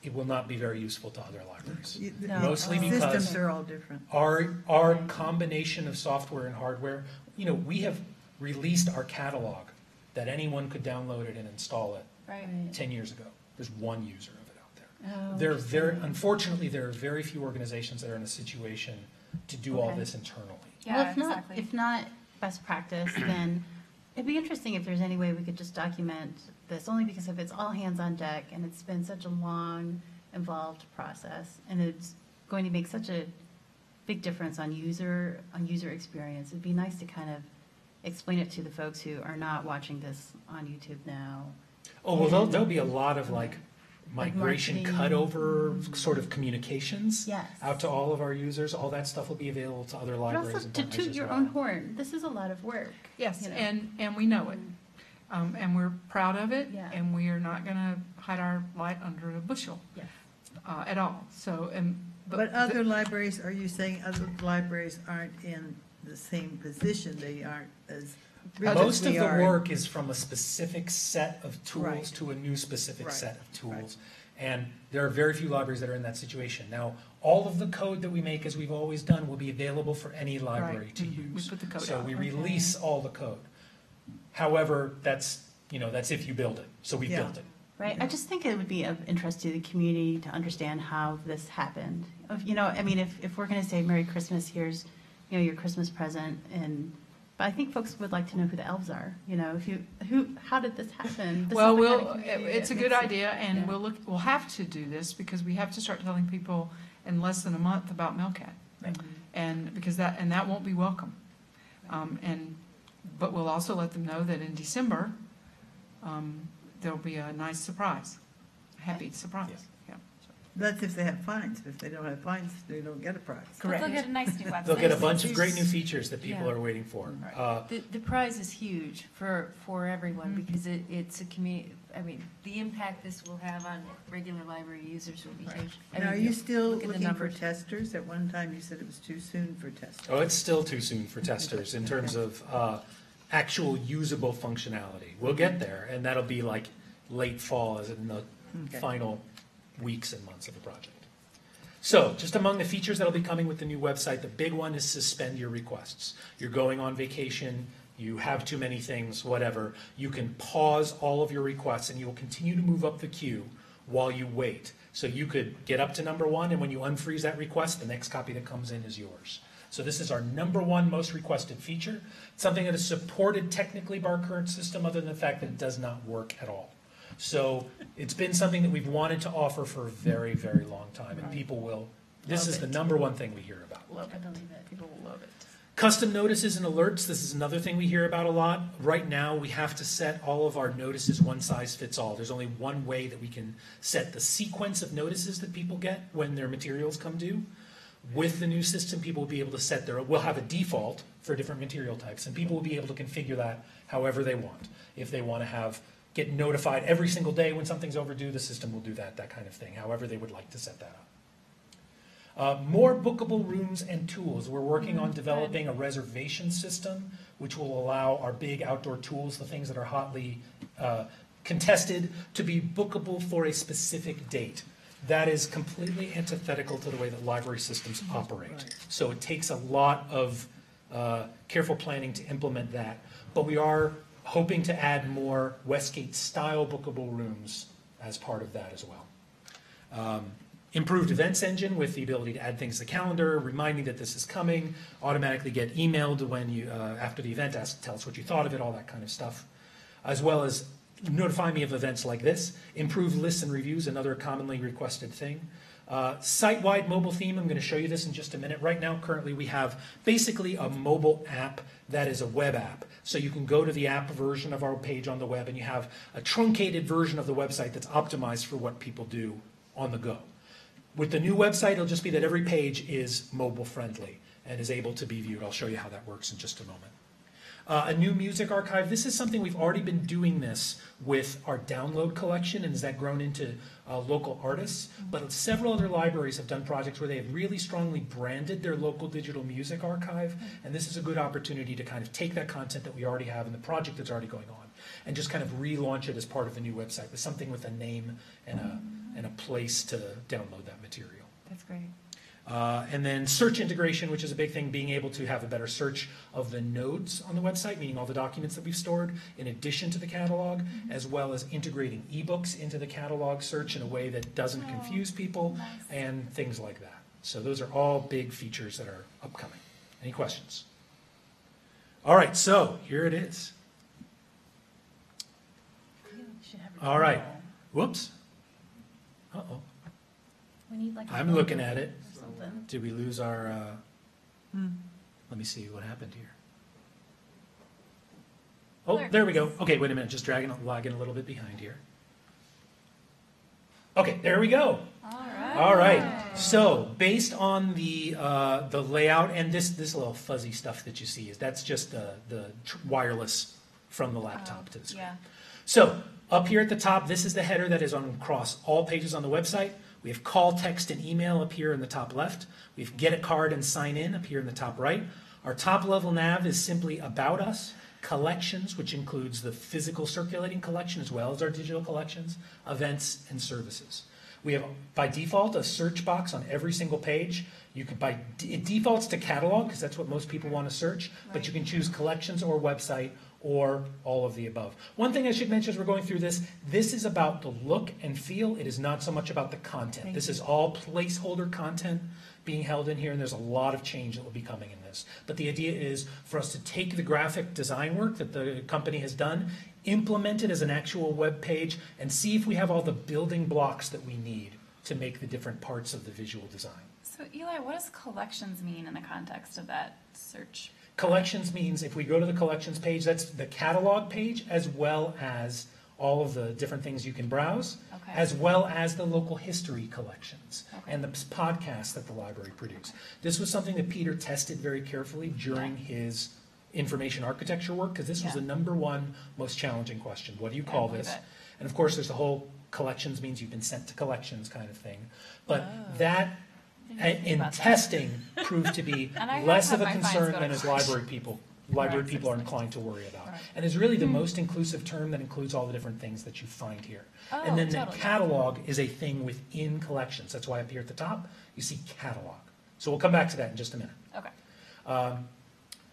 it will not be very useful to other libraries. No. Mostly because Systems are all different. our combination of software and hardware, we have released our catalog that anyone could download it and install it Right. 10 years ago. There's one user of it out there. Unfortunately, there are very few organizations that are in a situation to do all Okay. this internally. Yeah, Well, exactly. if not best practice, then it'd be interesting if there's any way we could just document this, only because if it's all hands on deck and it's been such a long, involved process, and it's going to make such a big difference on user experience, it'd be nice to kind of explain it to the folks who are not watching this on YouTube now. Oh, well, there'll be a lot of migration marketing. cutover sort of communications Yes. out to all of our users. All that stuff will be available to other But libraries also and to partners toot as your well. own horn, this is a lot of work. Yes, You know. and we know it. And we're proud of it, Yeah. and we are not going to hide our light under a bushel Yes. at all. So, But other libraries, are you saying other libraries aren't in the same position? They aren't as rich as Most of we the are? work is from a specific set of tools Right. to a new specific Right. set of tools. And there are very few libraries that are in that situation. Now, all of the code that we make, as we've always done, will be available for any library to Mhm. We use. put the code So out. we Okay. release all the code. However, that's if you build it. So we Yeah. built it. Right, I just think it would be of interest to the community to understand how this happened. If we're gonna say Merry Christmas, here's, your Christmas present, but I think folks would like to know who the elves are, how did this happen? This is Well, the kind of community it's a that good makes it- idea, and yeah. we'll have to do this because we have to start telling people in less than a month about Melcat. And that won't be welcome. But we'll also let them know that in December, there'll be a nice surprise, a happy surprise. Yes. Yeah. That's if they have fines. If they don't have fines, they don't get a prize. But they'll get a nice new website. They'll get a bunch of great new features that people Yeah. are waiting for. The prize is huge for everyone Mm-hmm. because it's a community, the impact this will have on regular library users will be huge. Now, are you still look at the looking for numbers. testers? At one time, you said it was too soon for testers. Oh, it's still too soon for testers in terms of actual usable functionality. We'll get there, and that'll be like late fall, as in the Okay. final weeks and months of the project. So, just among the features that'll be coming with the new website, the big one is suspend your requests. You're going on vacation, you have too many things, whatever. You can pause all of your requests, and you will continue to move up the queue while you wait. So you could get up to number one, and when you unfreeze that request, the next copy that comes in is yours. So this is our number one most requested feature, something that is supported technically by our current system other than the fact that it does not work at all. So it's been something that we've wanted to offer for a very, very long time, and people will, this Love is the it. number one thing we hear about. I believe it. People will love it. Custom notices and alerts, this is another thing we hear about a lot. Right now, we have to set all of our notices one size fits all. There's only one way that we can set the sequence of notices that people get when their materials come due. With the new system, people will be able to we'll have a default for different material types, and people will be able to configure that however they want. If they want to get notified every single day when something's overdue, the system will do that kind of thing, however they would like to set that up. More bookable rooms and tools. We're working on developing a reservation system, which will allow our big outdoor tools, the things that are hotly contested, to be bookable for a specific date. That is completely antithetical to the way that library systems operate. Right. So it takes a lot of careful planning to implement that. But we are hoping to add more Westgate-style bookable rooms as part of that as well. Improved events engine with the ability to add things to the calendar, reminding that this is coming, automatically get emailed when you after the event, tell us what you thought of it, all that kind of stuff. As well as notify me of events like this. Improved lists and reviews, another commonly requested thing. Site-wide mobile theme, I'm going to show you this in just a minute. Right now, currently, we have basically a mobile app that is a web app. So you can go to the app version of our page on the web, and you have a truncated version of the website that's optimized for what people do on the go. With the new website, it'll just be that every page is mobile-friendly and is able to be viewed. I'll show you how that works in just a moment. A new music archive. This is something we've already been doing this with our download collection, and as that grown into local artists. But several other libraries have done projects where they have really strongly branded their local digital music archive, and this is a good opportunity to kind of take that content that we already have in the project that's already going on and just kind of relaunch it as part of the new website with something with a name and and a place to download that material. That's great. And then search integration, which is a big thing, being able to have a better search of the nodes on the website, meaning all the documents that we've stored, in addition to the catalog, as well as integrating ebooks into the catalog search in a way that doesn't confuse people, nice. and things like that. So those are all big features that are upcoming. Any questions? All right, so here it is. All right. Whoops. Uh-oh. We need like. I'm looking at it. Or something. Did we lose our, let me see what happened here. Oh, there we go. Okay, wait a minute, just lagging a little bit behind here. Okay, there we go. All right. So based on the layout and this little fuzzy stuff that you see, that's just the wireless from the laptop to the screen. Yeah. So up here at the top, this is the header that is on across all pages on the website. We have call, text, and email up here in the top left. We have get a card and sign in up here in the top right. Our top level nav is simply about us, collections, which includes the physical circulating collection as well as our digital collections, events, and services. We have, by default, a search box on every single page. You can, it defaults to catalog because that's what most people want to search, but you can choose collections or website or all of the above. One thing I should mention as we're going through this is about the look and feel. It is not so much about the content. This is all placeholder content being held in here, and there's a lot of change that will be coming in this. But the idea is for us to take the graphic design work that the company has done, implement it as an actual web page, and see if we have all the building blocks that we need to make the different parts of the visual design. So Eli, what does collections mean in the context of that search? Collections means if we go to the collections page, that's the catalog page as well as all of the different things you can browse, as well as the local history collections and the podcasts that the library produce. This was something that Peter tested very carefully during his information architecture work, because this was the #1 most challenging question. What do you call this? And of course, there's the whole collections means you've been sent to collections kind of thing. But that, in testing, proved to be less of a concern than as library people are inclined to worry about. And is really the most inclusive term that includes all the different things that you find here. And then the catalog is a thing within collections. That's why up here at the top, you see catalog. So we'll come back to that in just a minute. Okay.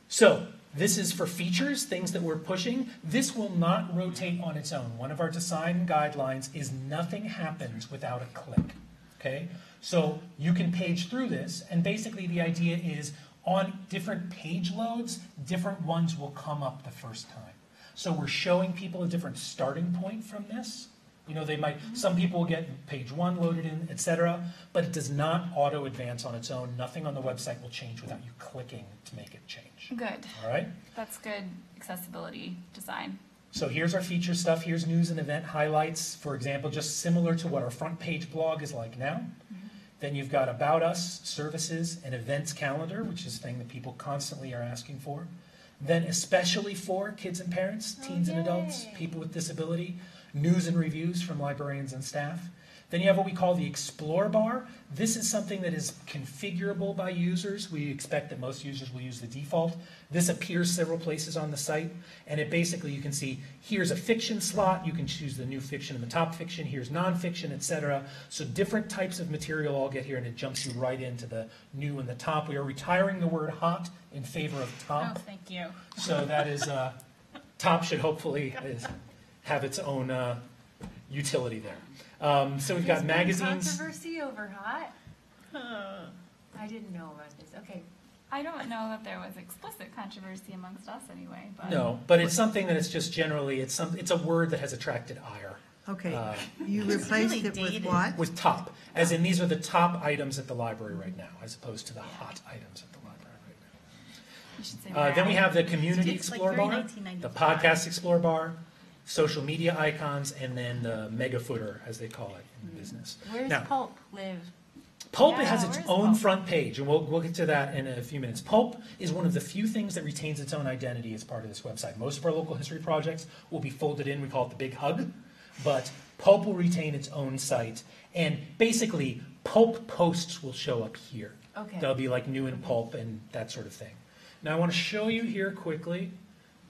So this is for features, things that we're pushing. This will not rotate on its own. One of our design guidelines is nothing happens without a click. Okay? So you can page through this, and basically the idea is on different page loads, different ones will come up the first time. So we're showing people a different starting point from this. You know, they might, some people will get page 1 loaded in, etc., but it does not auto advance on its own. Nothing on the website will change without you clicking to make it change. Good. All right? That's good accessibility design. So here's our feature stuff. Here's news and event highlights, for example, just similar to what our front page blog is like now. Then you've got About Us, Services, and Events Calendar, which is a thing that people constantly are asking for. Then especially for kids and parents, teens and adults, people with disability, news and reviews from librarians and staff. Then you have what we call the Explore bar. This is something that is configurable by users. We expect that most users will use the default. This appears several places on the site, and it basically, you can see, here's a fiction slot. You can choose the new fiction and the top fiction. Here's nonfiction, etc. So different types of material all get here, and it jumps you right into the new and the top. We are retiring the word hot in favor of top. Oh, thank you. So that is, top should hopefully have its own utility there. So we've got magazines. Controversy over hot? I didn't know about this. Okay. I don't know that there was explicit controversy amongst us anyway. But. No, but it's something that it's just generally, it's a word that has attracted ire. Okay, you replaced it with what? With top, as in these are the top items at the library right now, as opposed to the hot items at the library right now. You should say Then we have the Community It's like Explore very bar, 1995. the Podcast Explore bar, social media icons, and then the mega footer, as they call it in business. Where's Now, Pulp live? Pulp Yeah, has its where's own Pulp? front page, and we'll get to that in a few minutes. Pulp is one of the few things that retains its own identity as part of this website. Most of our local history projects will be folded in, we call it the big hug, but Pulp will retain its own site, and basically Pulp posts will show up here. Okay. They'll be like new in Pulp and that sort of thing. Now I want to show you here quickly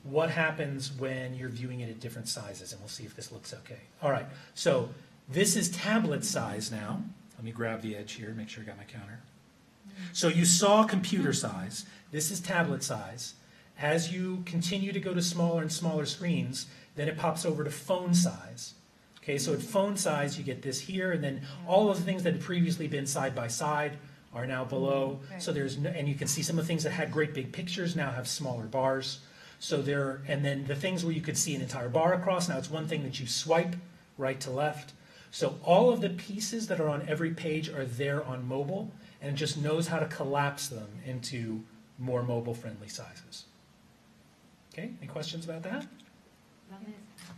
what happens when you're viewing it at different sizes, and we'll see if this looks okay. All right, so This is tablet size now. Let me grab the edge here, make sure I got my counter. So you saw computer size. This is tablet size. As you continue to go to smaller and smaller screens, then it pops over to phone size. Okay, so at phone size, you get this here, and then all of the things that had previously been side by side are now below. So there's no, and you can see some of the things that had great big pictures now have smaller bars. So there, and then the things where you could see an entire bar across, now it's one thing that you swipe right to left. So all of the pieces that are on every page are there on mobile, and it just knows how to collapse them into more mobile-friendly sizes. Okay, any questions about that?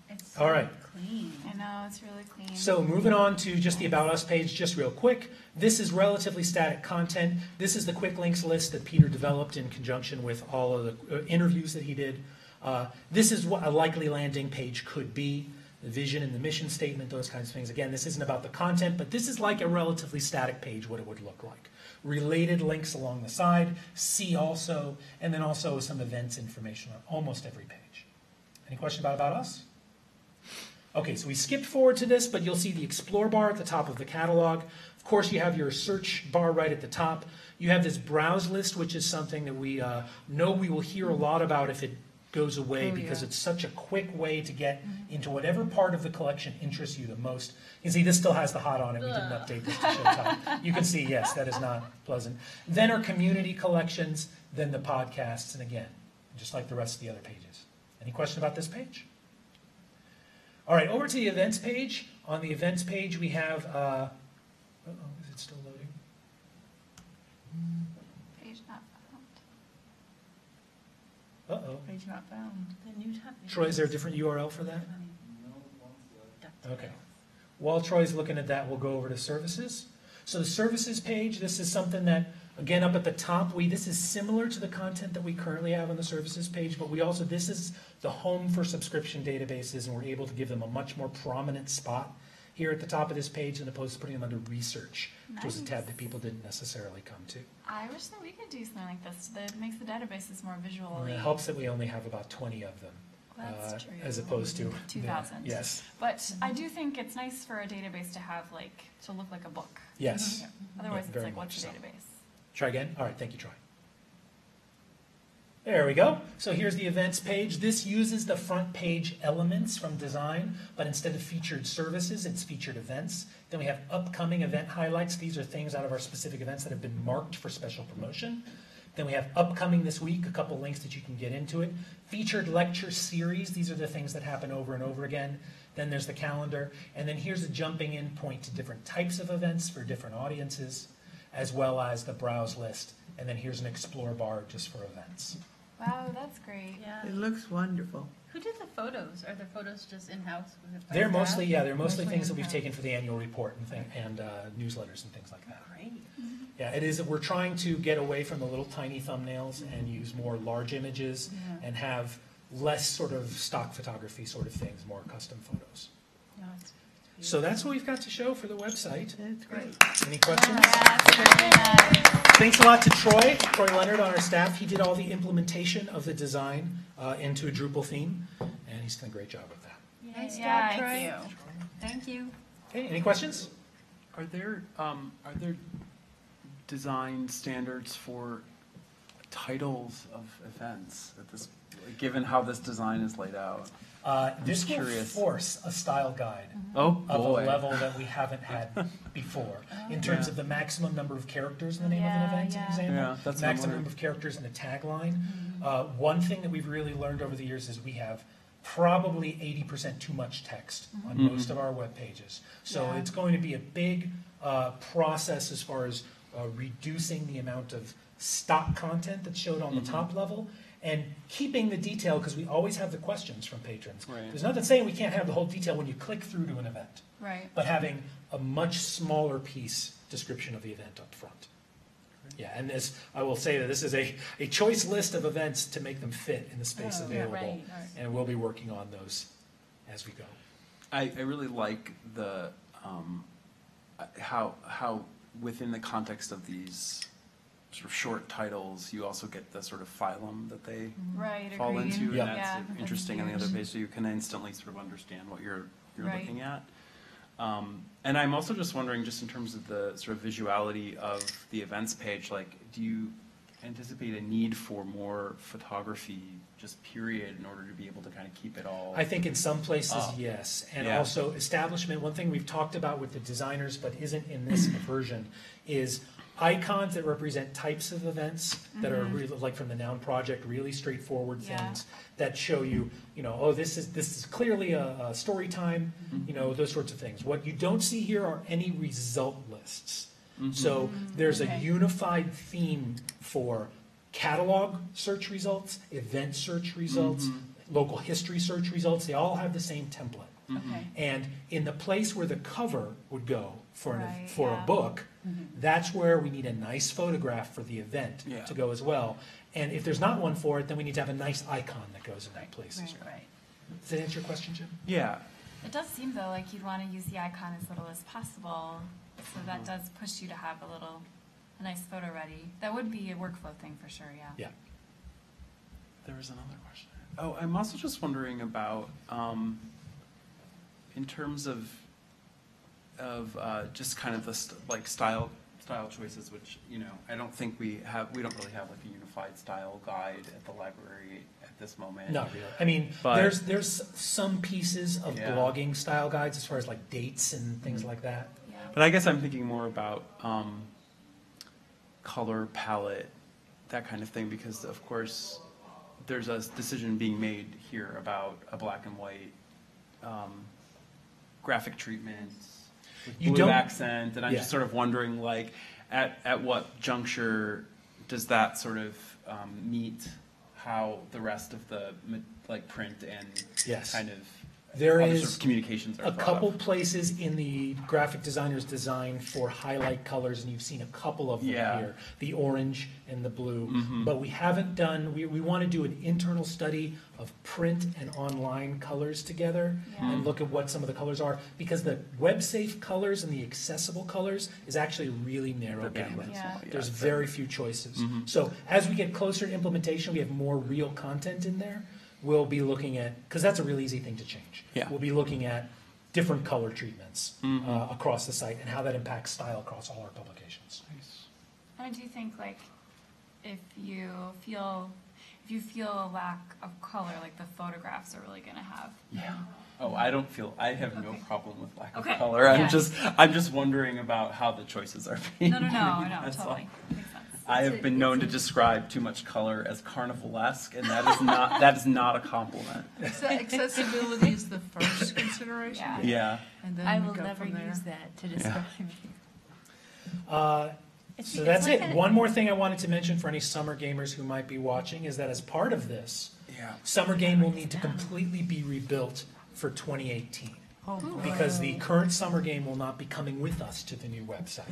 It's All right. clean. I know, it's really clean. So moving on to just the About Us page, just real quick. This is relatively static content. This is the quick links list that Peter developed in conjunction with all of the interviews that he did. This is what a likely landing page could be, the vision and the mission statement, those kinds of things. Again, this isn't about the content, but this is like a relatively static page, what it would look like. Related links along the side, see also, and then also some events information on almost every page. Any question about Us? Okay, so we skipped forward to this, but you'll see the Explore bar at the top of the catalog. Of course, you have your search bar right at the top. You have this Browse list, which is something that we know we will hear a lot about if it goes away, because it's such a quick way to get into whatever part of the collection interests you the most. You can see this still has the hot on it. We didn't update this to show time. You can see, yes, that is not pleasant. Then our community collections, then the podcasts, and again, just like the rest of the other pages. Any question about this page? All right, over to the events page. On the events page, we have, is it still loading? Page not found. Uh-oh. Page not found. The new topic. Troy, is there a different URL for that? Okay. While Troy's looking at that, we'll go over to services. So the services page, this is something that, again, up at the top, this is similar to the content that we currently have on the services page, but we also, this is the home for subscription databases, and we're able to give them a much more prominent spot here at the top of this page, as opposed to putting them under research, which was a tab that people didn't necessarily come to. I wish that we could do something like this that makes the databases more visual. And it helps that we only have about 20 of them, That's true. as opposed to 2,000. Yes. But I do think it's nice for a database to have to look like a book. Yes. Yeah. Otherwise, Yeah, it's very like, what's a much so. database? Try again? All right, thank you, Troy. There we go. So here's the events page. This uses the front page elements from design, but instead of featured services, it's featured events. Then we have upcoming event highlights. These are things out of our specific events that have been marked for special promotion. Then we have upcoming this week, a couple links that you can get into it. Featured lecture series. These are the things that happen over and over again. Then there's the calendar. And then here's a jumping in point to different types of events for different audiences, as well as the browse list. And then here's an explore bar just for events. Wow, that's great. Yeah. It looks wonderful. Who did the photos? Are the photos just in-house? Was it by They're staff? mostly things that we've in-house. taken for the annual report and newsletters and things like that. Great. Yeah, it is. We're trying to get away from the little tiny thumbnails and use more large images and have less sort of stock photography sort of things, more custom photos. No, it's So that's what we've got to show for the website. That's great. Any questions? Yeah, it's very nice. Thanks a lot to Troy Leonard on our staff. He did all the implementation of the design into a Drupal theme, and he's done a great job with that. Nice Yeah, job, Troy. thank you. Thank you. Okay, any questions? Are there design standards for titles of events at this, given how this design is laid out? This will curious. force a style guide Oh, of boy. a level that we haven't had before in terms Yeah. of the maximum number of characters in the name of an Yeah, event, yeah. an example. Yeah, that's what I'm maximum wondering. number of characters in the tagline. One thing that we've really learned over the years is we have probably 80% too much text on most of our web pages. So Yeah. it's going to be a big process as far as reducing the amount of stock content that's showed on the top level and keeping the detail, because we always have the questions from patrons. Right. There's nothing saying we can't have the whole detail when you click through to an event, Right. but having a much smaller piece description of the event up front. Yeah, and this, I will say that this is a choice list of events to make them fit in the space available. right. And we'll be working on those as we go. I really like the how within the context of these sort of short titles, you also get the sort of phylum that they Right, fall agreed. into, Yeah. and that's Yeah, interesting on the other huge. page, so you can instantly sort of understand what you're Right. looking at. And I'm also just wondering, just in terms of the sort of visuality of the events page, like, do you anticipate a need for more photography, just period, in order to be able to kind of keep it all? I think in some places, Oh. yes. And Yeah. also establishment, one thing we've talked about with the designers but isn't in this version is icons that represent types of events that are really, like from the Noun Project, really straightforward Yeah. things that show you, oh, this is clearly a story time, those sorts of things. What you don't see here are any result lists. So there's a Okay. unified theme for catalog search results, event search results, local history search results. They all have the same template. Okay. And in the place where the cover would go for Right, for yeah. a book, that's where we need a nice photograph for the event Yeah. to go as well. And if there's not one for it, then we need to have a nice icon that goes in that place as Right, well. right. Does that answer your question, Jim? Yeah. It does seem though like you'd want to use the icon as little as possible, so that does push you to have a nice photo ready. That would be a workflow thing for sure, yeah. Yeah. There was another question. Oh, I'm also just wondering about, in terms of just kind of the style choices, which I don't think we don't really have like a unified style guide at the library at this moment. Not really. I mean, But- there's some pieces of Yeah. blogging style guides as far as like dates and things like that. Yeah. But I guess I'm thinking more about color palette, that kind of thing, because of course there's a decision being made here about a black and white graphic treatment with You blue don't- accent, and I'm Yeah. just sort of wondering, like, at what juncture does that sort of meet how the rest of the print and Yes. kind of There other is sort of communications are a thought couple of? places in the graphic designer's design for highlight colors, and you've seen a couple of them Yeah. here, the orange and the blue. Mhm. But we haven't done, we want to do an internal study of print and online colors together Yeah. and look at what some of the colors are, because the web-safe colors and the accessible colors is actually really narrow The bandwidth. bandwidth. Yeah. There's it's very few choices. Mhm. So as we get closer to implementation, we have more real content in there. We'll be looking at, because that's a really easy thing to change. Yeah. We'll be looking at different color treatments Mhm. across the site and how that impacts style across all our publications. And I do think like if you feel a lack of color, like the photographs are really gonna have. Yeah. Oh, I have no Okay. problem with lack Okay. of color. Yeah. I'm just wondering about how the choices are being No, made. no, That's all. totally. Makes sense. I have been known to describe too much color as carnivalesque, and that is not a compliment. So accessibility is the first consideration? Yeah. Yeah. And then I we will go never from there. use that to describe. So that's it. One more thing I wanted to mention for any summer gamers who might be watching is that as part of this, Yeah. Summer Game will need to completely be rebuilt for 2018. Oh, boy. Because the current Summer Game will not be coming with us to the new website.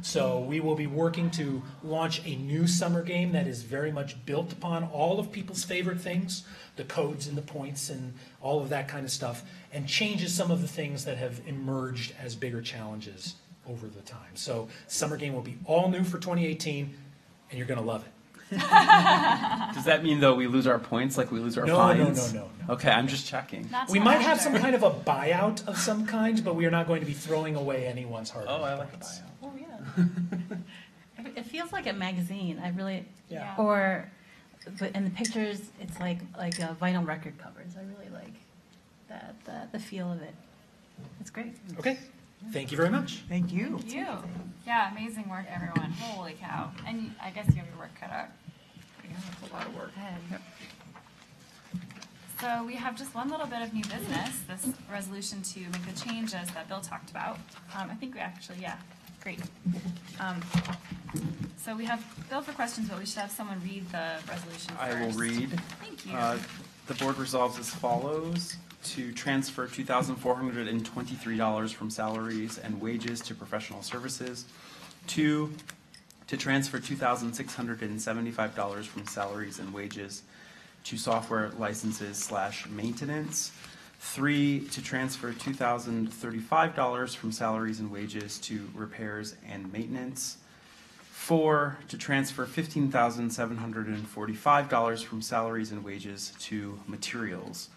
So we will be working to launch a new Summer Game that is very much built upon all of people's favorite things, the codes and the points and all of that kind of stuff, and changes some of the things that have emerged as bigger challenges over the time. So Summer Game will be all new for 2018, and you're going to love it. Does that mean though we lose our points, like we lose our fines? No. Okay, I'm just checking. That's We not might have some either. kind of a buyout of some kind, but we are not going to be throwing away anyone's hard Oh, I earned like a points. buyout. Oh, yeah. It feels like a magazine. I really, Yeah. but in the pictures, it's like vinyl record covers. I really like the feel of it. It's great. Okay, thank you very much. Thank you. Thank you. Yeah, amazing work, everyone. Holy cow. And I guess you have your work cut out. Yeah, that's a lot of work. So we have just one little bit of new business, this resolution to make the changes that Bill talked about. I think we actually, yeah, great. So we have Bill for questions, but we should have someone read the resolution first. I will read. Thank you. The board resolves as follows: to transfer $2,423 from salaries and wages to professional services. 2, to transfer $2,675 from salaries and wages to software licenses / maintenance. 3, to transfer $2,035 from salaries and wages to repairs and maintenance. 4, to transfer $15,745 from salaries and wages to materials.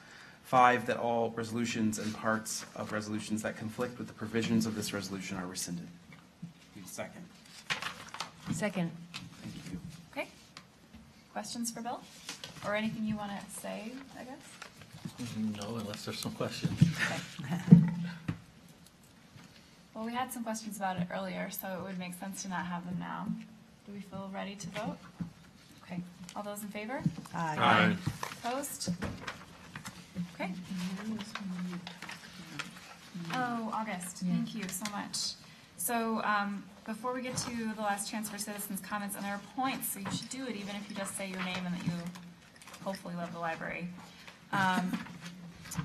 5, that all resolutions and parts of resolutions that conflict with the provisions of this resolution are rescinded. Need a second. Second. Thank you. Okay. Questions for Bill? Or anything you want to say, I guess? No, unless there's some questions. Well, we had some questions about it earlier, so it would make sense to not have them now. Do we feel ready to vote? Okay. All those in favor? Aye. Opposed? Okay. Oh, August. Thank you so much. So before we get to the last chance for citizens' comments, and there are points, so you should do it even if you just say your name and that you hopefully love the library.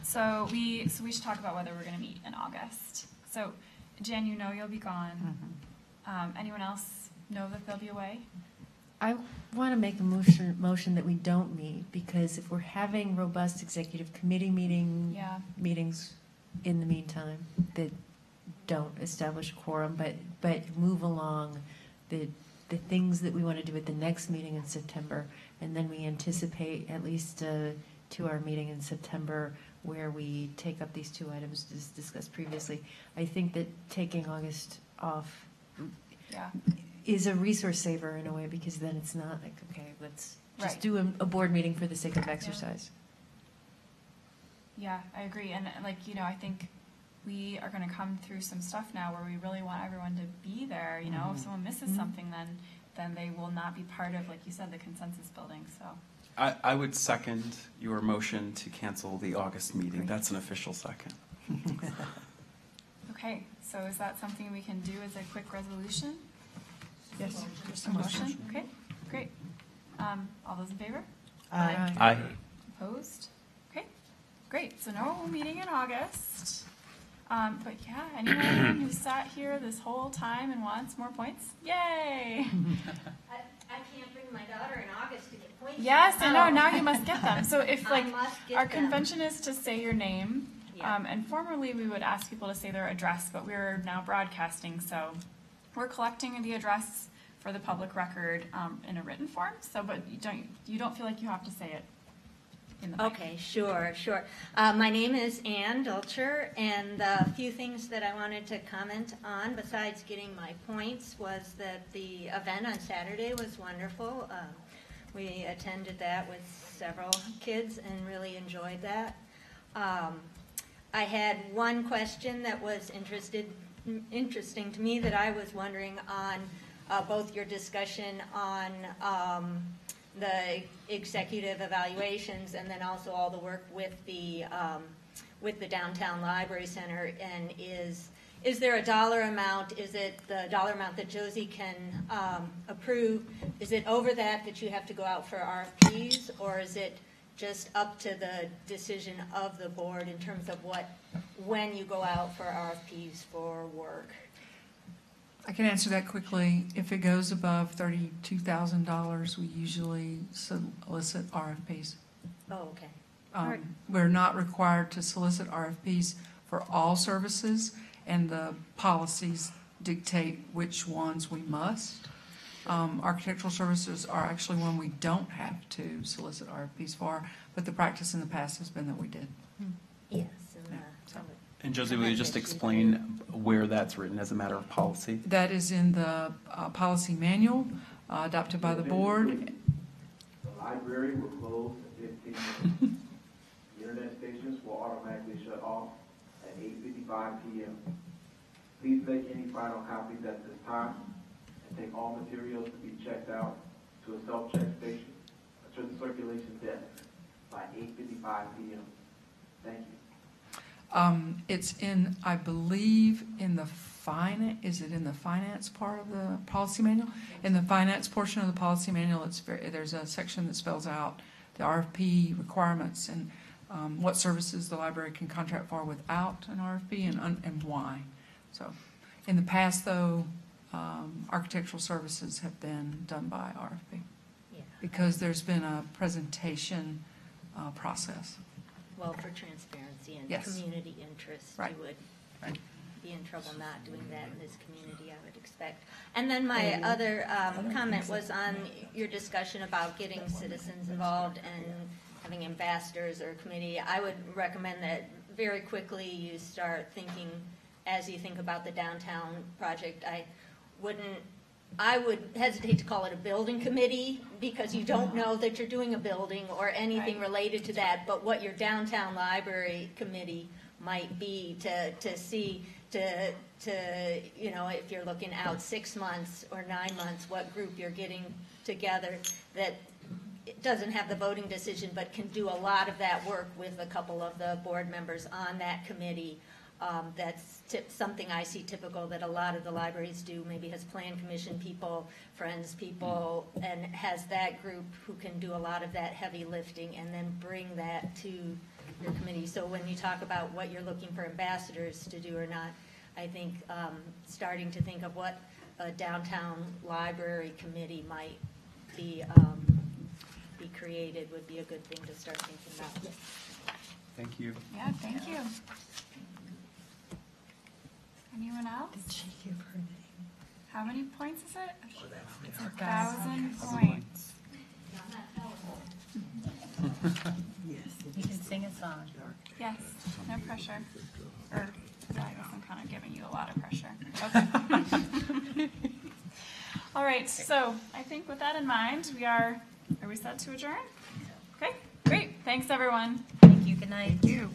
So we should talk about whether we're going to meet in August. So Jen, you know you'll be gone. Anyone else know that they'll be away? I want to make a motion that we don't meet, because if we're having robust executive committee meetings in the meantime that don't establish a quorum, but move along the things that we want to do at the next meeting in September, and then we anticipate at least a 2-hour meeting in September where we take up these 2 items as discussed previously. I think that taking August off is a resource saver in a way, because then it's not like, okay, let's just do a board meeting for the sake of exercise. Yeah, I agree. And I think we are going to come through some stuff now where we really want everyone to be there. If someone misses something, then they will not be part of, like you said, the consensus building. So I would second your motion to cancel the August meeting. Great. That's an official second. Okay, so is that something we can do as a quick resolution? Yes. Just a motion? Okay, great. All those in favor? Aye. Opposed? Okay, great. So no meeting in August. But yeah, anyone who sat here this whole time and wants more points? Yay! I can't bring my daughter in August to get points. Yes, I know. Now you must get them. So if I must get our them. convention is to say your name, Yeah. and formerly we would ask people to say their address, but we're now broadcasting, so we're collecting the address for the public record in a written form. So, but you don't feel like you have to say it in the mic. Okay, sure. My name is Ann Dulcher, and the few things that I wanted to comment on, besides getting my points, was that the event on Saturday was wonderful. We attended that with several kids and really enjoyed that. I had one question that was interesting to me that I was wondering on both your discussion on the executive evaluations and then also all the work with the downtown library center. And is there a dollar amount? Is it the dollar amount that Josie can approve? Is it over that you have to go out for RFPs, or is it just up to the decision of the board in terms of when you go out for RFPs for work? I can answer that quickly. If it goes above $32,000, we usually solicit RFPs. Oh, okay. All right. We're not required to solicit RFPs for all services, and the policies dictate which ones we must. Architectural services are actually one we don't have to solicit RFPs for, but the practice in the past has been that we did. Yes. And Josie, will you just explain where that's written as a matter of policy? That is in the policy manual adopted by the board. The library will close at 15 minutes. The internet stations will automatically shut off at 8:55 p.m. Please make any final copies at this time and take all materials to be checked out to a self-check station or to the circulation desk by 8:55 p.m. Thank you. It's in, I believe, in the is it in the finance part of the policy manual? In the finance portion of the policy manual, there's a section that spells out the RFP requirements and what services the library can contract for without an RFP and why. So, in the past, though, architectural services have been done by RFP because there's been a presentation process. Well, for transparency and community interest, you would be in trouble not doing that in this community, I would expect. And then my other comment was on your discussion about getting citizens involved and having ambassadors or a committee, I would recommend that very quickly you start thinking, as you think about the downtown project, I would hesitate to call it a building committee because you don't know that you're doing a building or anything related to that, but what your downtown library committee might be to see, you know, if you're looking out 6 months or 9 months, what group you're getting together that it doesn't have the voting decision but can do a lot of that work with a couple of the board members on that committee. That's something I see typical that a lot of the libraries do, maybe has plan commission people, friends people, and has that group who can do a lot of that heavy lifting and then bring that to your committee. So when you talk about what you're looking for ambassadors to do or not, I think starting to think of what a downtown library committee might be created would be a good thing to start thinking about. Thank you. Yeah, thank you. Anyone else? How many points is it? It's 1,000 points. You can sing a song. Yes, no pressure. Or, yeah, I guess I'm kind of giving you a lot of pressure. Okay. All right, so I think with that in mind, are we set to adjourn? Okay, great. Thanks, everyone. Thank you. Good night. Thank you.